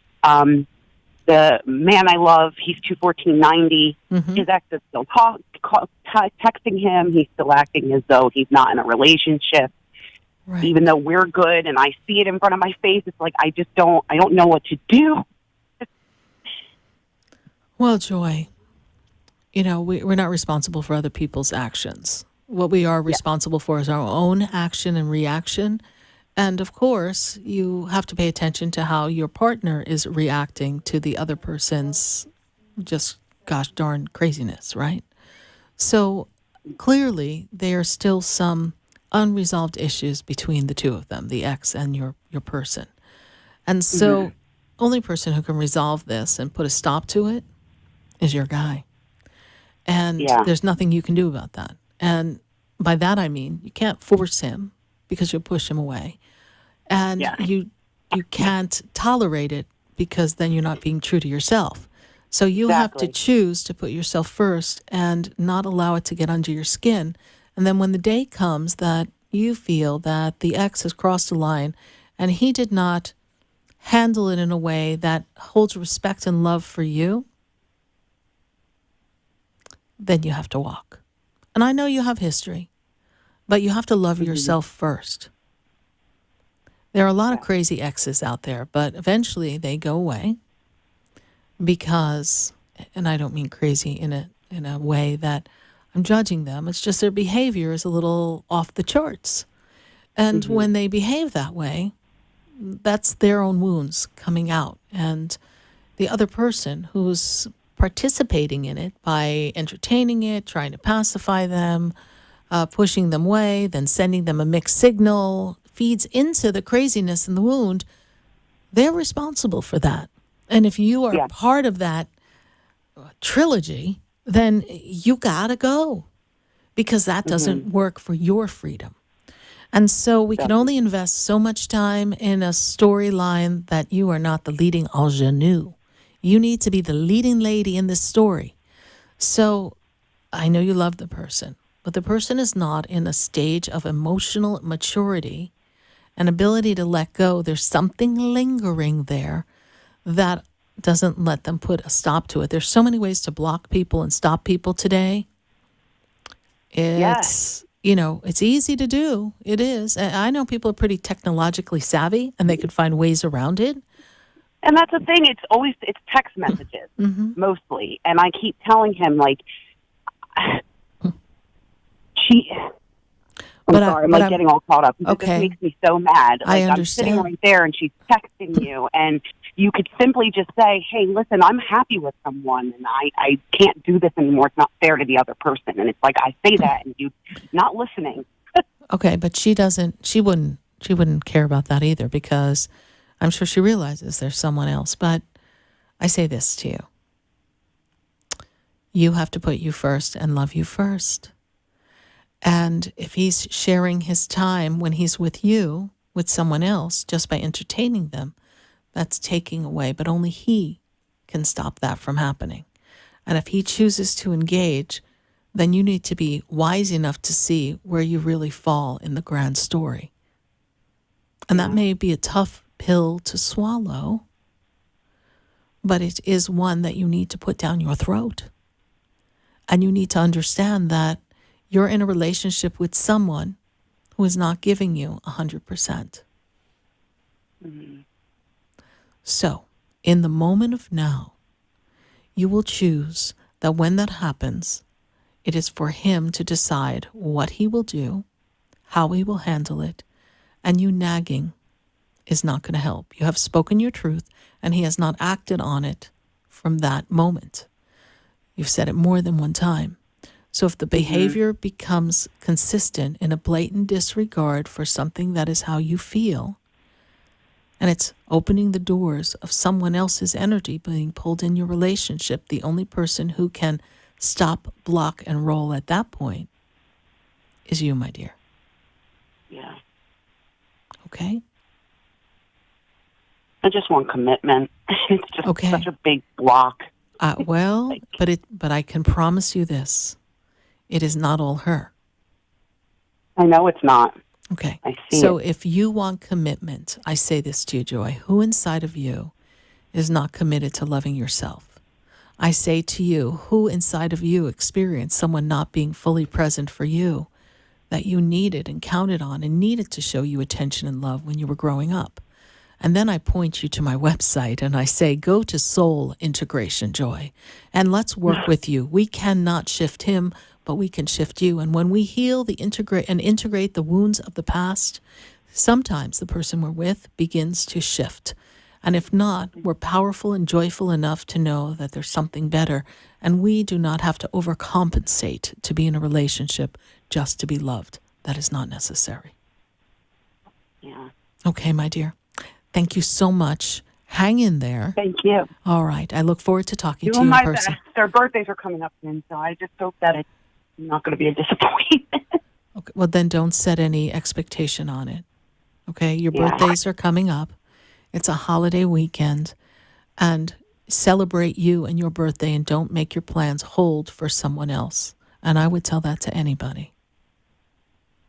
the man I love, he's 21490. His ex is still texting him. He's still acting as though he's not in a relationship, even though we're good. And I see it in front of my face. It's like I don't know what to do. Well, Joy, we're not responsible for other people's actions. What we are responsible for is our own action and reaction. And of course, you have to pay attention to how your partner is reacting to the other person's just gosh darn craziness, right? So clearly, there are still some unresolved issues between the two of them, the ex and your person. And so only person who can resolve this and put a stop to it is your guy. And there's nothing you can do about that. And by that I mean you can't force him because you'll push him away. And you can't tolerate it because then you're not being true to yourself. So you have to choose to put yourself first and not allow it to get under your skin. And then when the day comes that you feel that the ex has crossed a line and he did not handle it in a way that holds respect and love for you, then you have to walk. And I know you have history, but you have to love yourself first. There are a lot of crazy exes out there, but eventually they go away because, and I don't mean crazy in a way that I'm judging them. It's just their behavior is a little off the charts. And when they behave that way, that's their own wounds coming out. And the other person who's participating in it by entertaining it, trying to pacify them, pushing them away, then sending them a mixed signal, feeds into the craziness and the wound, they're responsible for that. And if you are part of that trilogy, then you gotta go because that doesn't work for your freedom. And so we can only invest so much time in a storyline that you are not the leading ingenue. You need to be the leading lady in this story. So I know you love the person, but the person is not in a stage of emotional maturity and ability to let go. There's something lingering there that doesn't let them put a stop to it. There's so many ways to block people and stop people today. It's, it's easy to do. It is. I know people are pretty technologically savvy and they could find ways around it. And that's the thing. It's text messages mostly. And I keep telling him I'm getting all caught up. It just makes me so mad. I understand. I'm sitting right there and she's texting you and you could simply just say, hey, listen, I'm happy with someone and I can't do this anymore. It's not fair to the other person. And it's like I say that and you're not listening. Okay, but she wouldn't care about that either because I'm sure she realizes there's someone else. But I say this to you. You have to put you first and love you first. And if he's sharing his time when he's with you, with someone else, just by entertaining them, that's taking away. But only he can stop that from happening. And if he chooses to engage, then you need to be wise enough to see where you really fall in the grand story. And that may be a tough pill to swallow, but it is one that you need to put down your throat. And you need to understand that you're in a relationship with someone who is not giving you 100%. So, in the moment of now, you will choose that when that happens, it is for him to decide what he will do, how he will handle it, And you nagging is not going to help. You have spoken your truth, and he has not acted on it from that moment. You've said it more than one time. So if the behavior becomes consistent in a blatant disregard for something that is how you feel, and it's opening the doors of someone else's energy being pulled in your relationship, the only person who can stop, block, and roll at that point is you, my dear. Yeah. Okay? I just want commitment. It's just such a big block. But I can promise you this. It is not all her. I know it's not. Okay. I see so it. If you want commitment, I say this to you, Joy, who inside of you is not committed to loving yourself? I say to you, who inside of you experienced someone not being fully present for you that you needed and counted on and needed to show you attention and love when you were growing up? And then I point you to my website and I say, go to Soul Integration, Joy, and let's work with you. We cannot shift him, but we can shift you. And when we heal integrate the wounds of the past, sometimes the person we're with begins to shift. And if not, we're powerful and joyful enough to know that there's something better. And we do not have to overcompensate to be in a relationship just to be loved. That is not necessary. Yeah. Okay, my dear. Thank you so much. Hang in there. Thank you. All right. I look forward to talking to you Doing in my person. best. Their birthdays are coming up soon, so I just hope that it's not going to be a disappointment. Okay. Well, then don't set any expectation on it. Okay? Your birthdays are coming up. It's a holiday weekend. And celebrate you and your birthday and don't make your plans hold for someone else. And I would tell that to anybody.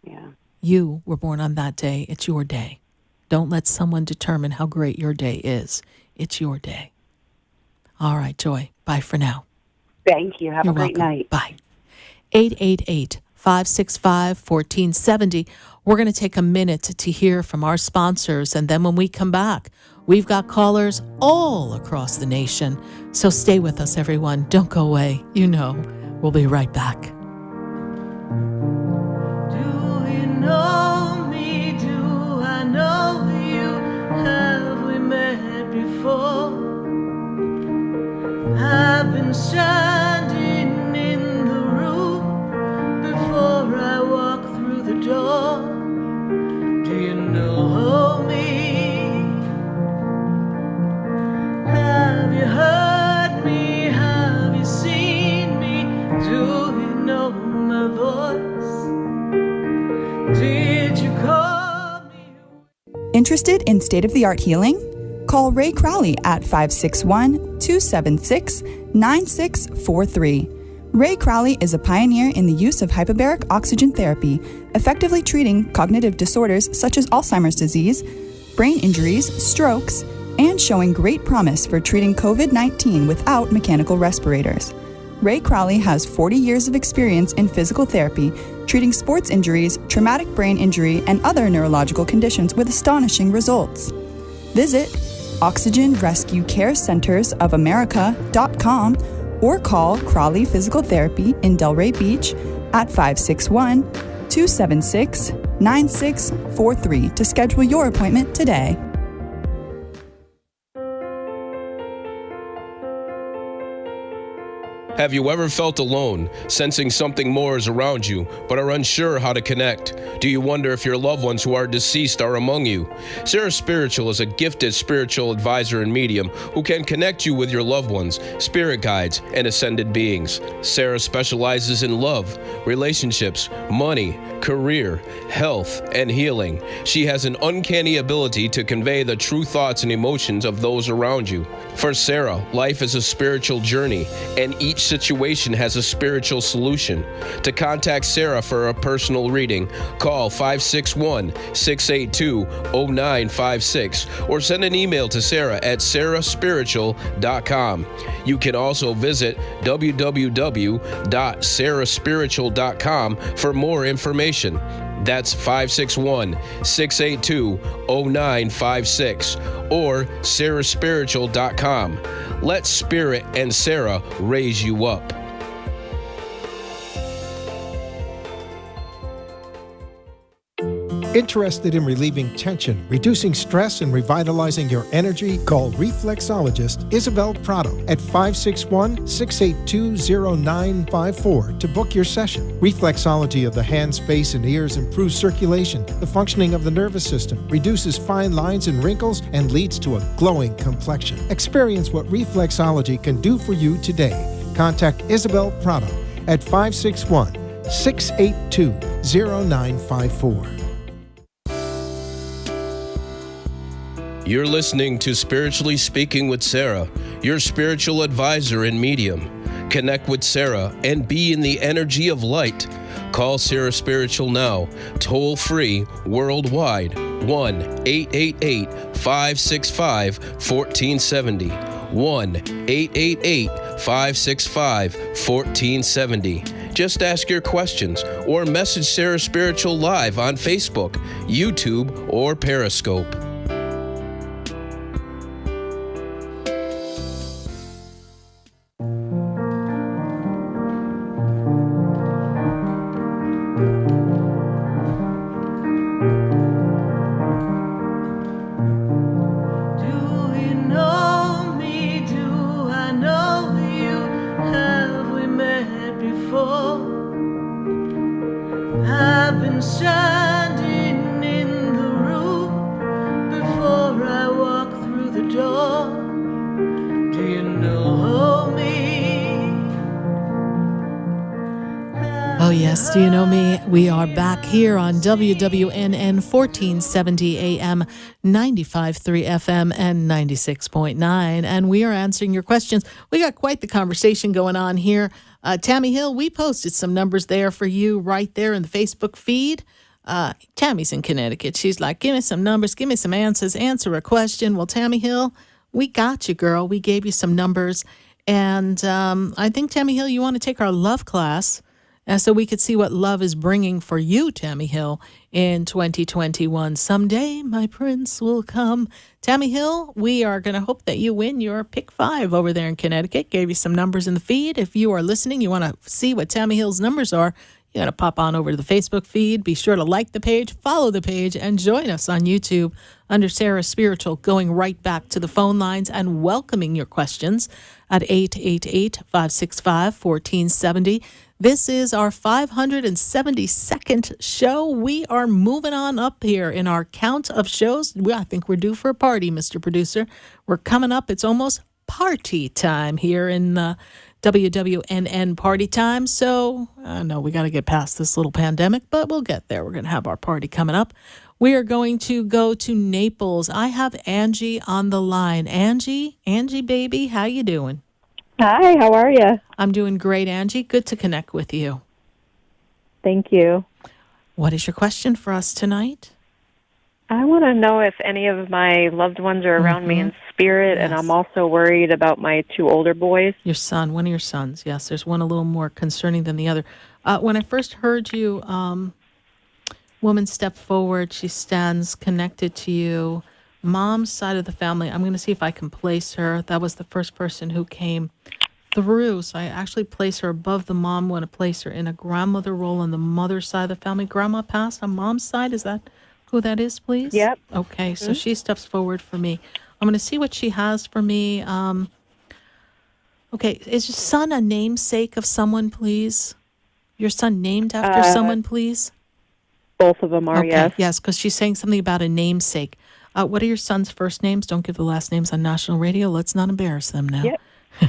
Yeah. You were born on that day. It's your day. Don't let someone determine how great your day is. It's your day. All right, Joy. Bye for now. Thank you. Have You're a great welcome. night. Bye. 888-565-1470. We're going to take a minute to hear from our sponsors, and then when we come back, we've got callers all across the nation. So stay with us, everyone. Don't go away. You know, we'll be right back. Do you know me? Do I know you? Have we met before? I've been standing in the room before I walk through the door. Do you know me? Have you heard me? Have you seen me? Do you know my voice? Did you call me? Interested in state-of-the-art healing? Call Ray Crowley at 561-276-9643. Ray Crowley is a pioneer in the use of hyperbaric oxygen therapy, effectively treating cognitive disorders such as Alzheimer's disease, brain injuries, strokes, and showing great promise for treating COVID-19 without mechanical respirators. Ray Crowley has 40 years of experience in physical therapy, treating sports injuries, traumatic brain injury, and other neurological conditions with astonishing results. Visit OxygenRescueCareCentersOfAmerica.com or call Crowley Physical Therapy in Delray Beach at 561-276-9643 to schedule your appointment today. Have you ever felt alone, sensing something more is around you, but are unsure how to connect? Do you wonder if your loved ones who are deceased are among you? Sarah Spiritual is a gifted spiritual advisor and medium who can connect you with your loved ones, spirit guides, and ascended beings. Sarah specializes in love, relationships, money, career, health, and healing. She has an uncanny ability to convey the true thoughts and emotions of those around you. For Sarah, life is a spiritual journey, and each situation has a spiritual solution. To contact Sarah for a personal reading, call 561-682-0956 or send an email to Sarah at sarahspiritual.com. You can also visit www.sarahspiritual.com for more information. That's 561-682-0956 or sarahspiritual.com. Let Spirit and Sarah raise you up. Interested in relieving tension, reducing stress, and revitalizing your energy? Call reflexologist Isabel Prado at 561-682-0954 to book your session. Reflexology of the hands, face, and ears improves circulation, the functioning of the nervous system, reduces fine lines and wrinkles, and leads to a glowing complexion. Experience what reflexology can do for you today. Contact Isabel Prado at 561-682-0954. You're listening to Spiritually Speaking with Sarah, your spiritual advisor and medium. Connect with Sarah and be in the energy of light. Call Sarah Spiritual now, toll free, worldwide, 1-888-565-1470. 1-888-565-1470. Just ask your questions or message Sarah Spiritual live on Facebook, YouTube, or Periscope. Oh, yes. Do you know me? We are back here on WWNN 1470 AM, 95.3 FM, and 96.9. And we are answering your questions. We got quite the conversation going on here. Tammy Hill, we posted some numbers there for you right there in the Facebook feed. Tammy's in Connecticut. She's like, give me some numbers, give me some answers, answer a question. Well, Tammy Hill, we got you, girl. We gave you some numbers. And I think, Tammy Hill, you want to take our love class so we could see what love is bringing for you, Tammy Hill, in 2021. Someday my prince will come. Tammy Hill, we are going to hope that you win your pick 5 over there in Connecticut. Gave you some numbers in the feed. If you are listening, you want to see what Tammy Hill's numbers are, you got to pop on over to the Facebook feed. Be sure to like the page, follow the page, and join us on YouTube under Sarah Spiritual, going right back to the phone lines and welcoming your questions at 888-565-1470. This is our 572nd show. We are moving on up here in our count of shows. I think we're due for a party, Mr. Producer. We're coming up. It's almost party time here in WWNN party time. So, no, we got to get past this little pandemic, but we'll get there. We're going to have our party coming up. We are going to go to Naples. I have Angie on the line. Angie, baby, how you doing? Hi, how are you? I'm doing great, Angie. Good to connect with you. Thank you. What is your question for us tonight? I want to know if any of my loved ones are around me in spirit, and I'm also worried about my 2 older boys. Your son, one of your sons, yes. There's one a little more concerning than the other. When I first heard you, woman step forward, she stands connected to you. Mom's side of the family, I'm going to see if I can place her. That was the first person who came through. So I actually place her above the mom. Want to place her in a grandmother role on the mother's side of the family. Grandma passed on mom's side. Is that who that is, please? Yep. Okay, so she steps forward for me. I'm going to see what she has for me. Okay, is your son a namesake of someone, please? Your son named after someone, please? Both of them are, yes. Yes, because she's saying something about a namesake. What are your son's first names? Don't give the last names on national radio. Let's not embarrass them now. Yep.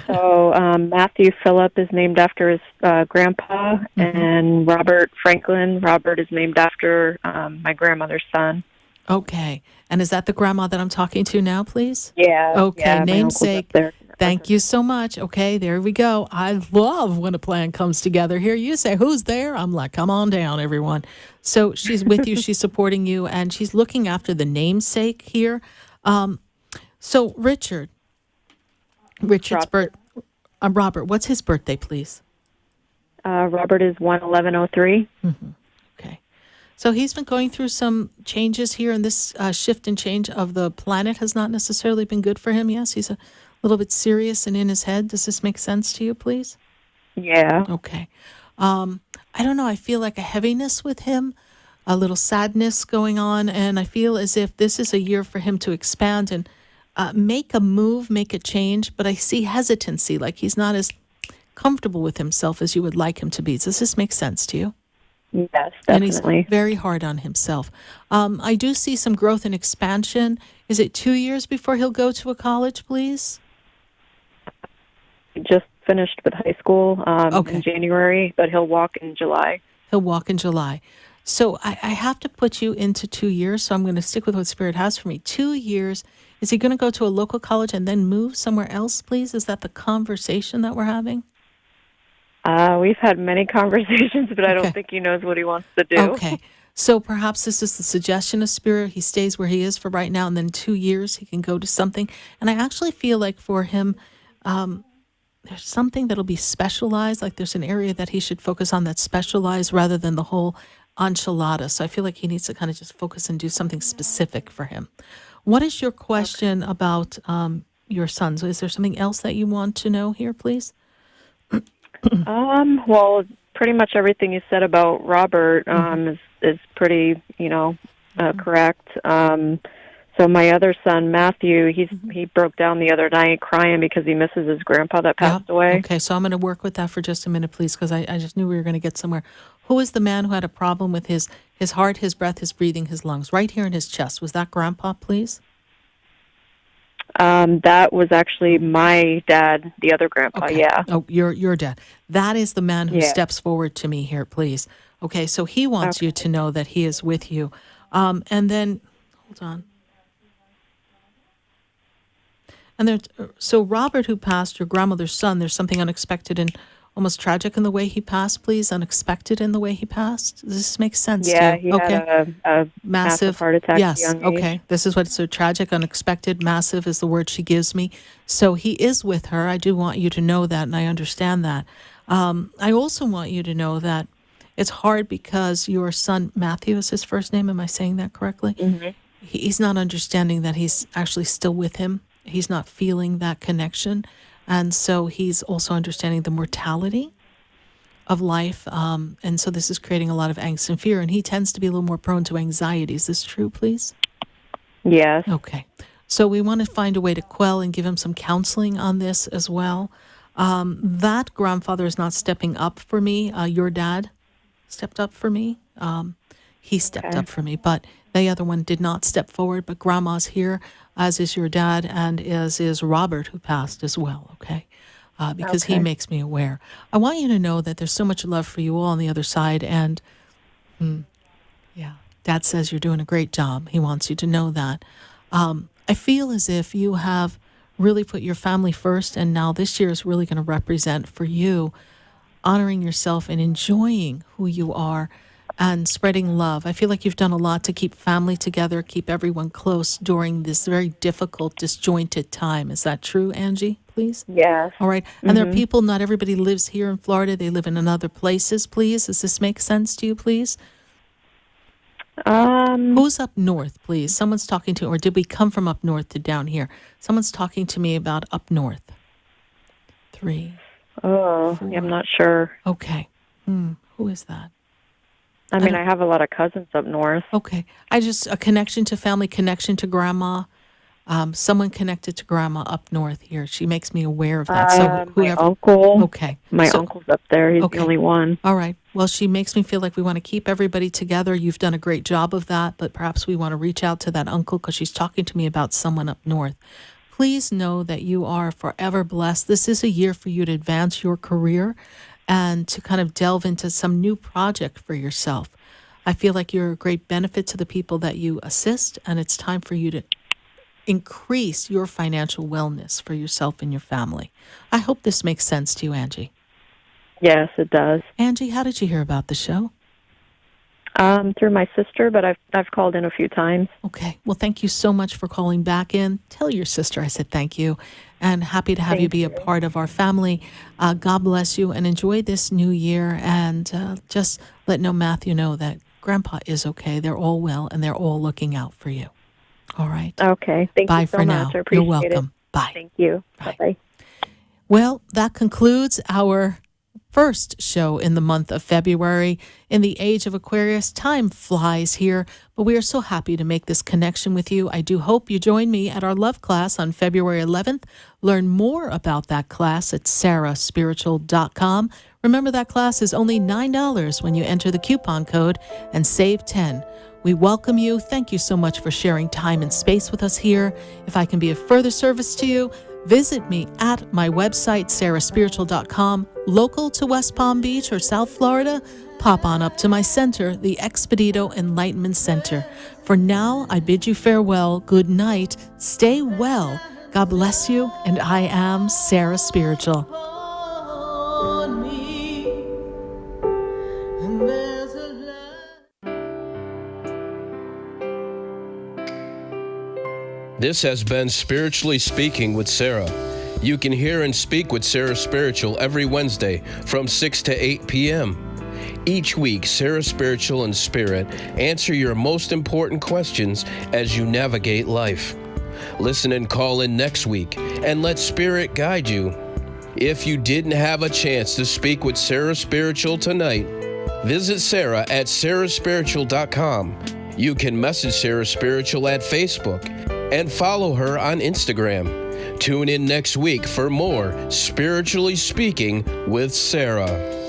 So Matthew Phillip is named after his grandpa, and Robert Franklin. Robert is named after my grandmother's son. Okay. And is that the grandma that I'm talking to now, please? Yeah. Okay, yeah, namesake. Thank you so much. Okay, there we go. I love when a plan comes together. Here you say, who's there? I'm like, come on down, everyone. So she's with you, she's supporting you, and she's looking after the namesake here. So Richard's Robert, what's his birthday, please? Robert is 1/11/03. Okay. So he's been going through some changes here, and this shift and change of the planet has not necessarily been good for him. Yes, he's a little bit serious and in his head. Does this make sense to you, please? Yeah. Okay. I don't know. I feel like a heaviness with him. a little sadness going on, and I feel as if this is a year for him to expand and make a move, make a change, but I see hesitancy, like he's not as comfortable with himself as you would like him to be. Does this make sense to you? Yes, definitely. And he's very hard on himself. I do see some growth and expansion. Is it 2 years before he'll go to a college, please? He just finished with high school in January, but he'll walk in July. He'll walk in July. So I have to put you into 2 years, so I'm going to stick with what Spirit has for me. 2 years. Is he going to go to a local college and then move somewhere else, please? Is that the conversation that we're having? We've had many conversations, but I don't think he knows what he wants to do. Okay. So perhaps this is the suggestion of Spirit. He stays where he is for right now, and then 2 years he can go to something. And I actually feel like for him, there's something that'll be specialized, like there's an area that he should focus on that's specialized rather than the whole enchilada. So I feel like he needs to kind of just focus and do something specific for him. What is your question about your sons? Is there something else that you want to know here, please? Well, pretty much everything you said about Robert is pretty, correct. So my other son, Matthew, he broke down the other night crying because he misses his grandpa that passed away. Okay, so I'm going to work with that for just a minute, please, because I just knew we were going to get somewhere. Who is the man who had a problem with his heart, his breath, his breathing, his lungs, right here in his chest? Was that grandpa, please? That was actually my dad, the other grandpa, yeah. Oh, your dad. That is the man who steps forward to me here, please. Okay, so he wants you to know that he is with you. And then, hold on. And so Robert, who passed, your grandmother's son, there's something unexpected and almost tragic in the way he passed, please? Unexpected in the way he passed? Does this make sense to you? Yeah, he had a massive heart attack yes, at a young age. Okay. This is what's so tragic, unexpected, massive is the word she gives me. So he is with her. I do want you to know that, and I understand that. I also want you to know that it's hard because your son, Matthew is his first name. Am I saying that correctly? Mm-hmm. He's not understanding that he's actually still with him. He's not feeling that connection. And so he's also understanding the mortality of life. And so this is creating a lot of angst and fear. And he tends to be a little more prone to anxiety. Is this true, please? Yes. Okay. So we want to find a way to quell and give him some counseling on this as well. That grandfather is not stepping up for me. Your dad stepped up for me. He stepped up for me. But the other one did not step forward. But grandma's here, as is your dad, and as is Robert, who passed as well, okay? Because he makes me aware. I want you to know that there's so much love for you all on the other side, and Dad says you're doing a great job. He wants you to know that. I feel as if you have really put your family first, and now this year is really going to represent for you honoring yourself and enjoying who you are and spreading love. I feel like you've done a lot to keep family together, keep everyone close during this very difficult, disjointed time. Is that true, Angie, please? Yes. All right. And there are people, not everybody lives here in Florida. They live in other places, please. Does this make sense to you, please? Who's up north, please? Someone's talking to, or did we come from up north to down here? Someone's talking to me about up north. 3. Oh, 4. I'm not sure. Okay. Who is that? I mean, I have a lot of cousins up north. Okay. A connection to family, connection to grandma. Someone connected to grandma up north here. She makes me aware of that. So my uncle. Okay. My uncle's up there. He's the only one. All right. Well, she makes me feel like we want to keep everybody together. You've done a great job of that, but perhaps we want to reach out to that uncle because she's talking to me about someone up north. Please know that you are forever blessed. This is a year for you to advance your career and to kind of delve into some new project for yourself. I feel like you're a great benefit to the people that you assist, and it's time for you to increase your financial wellness for yourself and your family. I hope this makes sense to you, Angie. Yes, it does. Angie, how did you hear about the show? Through my sister, but I've called in a few times. Okay. Well, thank you so much for calling back in. Tell your sister I said thank you, and happy to have you be a part of our family. God bless you, and enjoy this new year, and just let Matthew know that Grandpa is okay. They're all well, and they're all looking out for you. All right. Okay. Thank Bye you so for much. now. I appreciate You're welcome. it. Bye. Thank you. Bye-bye. Well, that concludes our first show in the month of February. In the Age of Aquarius, time flies here, but we are so happy to make this connection with you. I do hope you join me at our love class on February 11th. Learn more about that class at sarahspiritual.com. Remember, that class is only $9 when you enter the coupon code and save 10. We welcome you. Thank you so much for sharing time and space with us here. If I can be of further service to you, visit me at my website, sarahspiritual.com. Local to West Palm Beach or South Florida, pop on up to my center, the Expedito Enlightenment Center. For now, I bid you farewell. Good night. Stay well. God bless you. And I am Sarah Spiritual. This has been Spiritually Speaking with Sarah. You can hear and speak with Sarah Spiritual every Wednesday from 6 to 8 p.m. Each week, Sarah Spiritual and Spirit answer your most important questions as you navigate life. Listen and call in next week and let Spirit guide you. If you didn't have a chance to speak with Sarah Spiritual tonight, visit Sarah at sarahspiritual.com. You can message Sarah Spiritual at Facebook and follow her on Instagram. Tune in next week for more Spiritually Speaking with Sarah.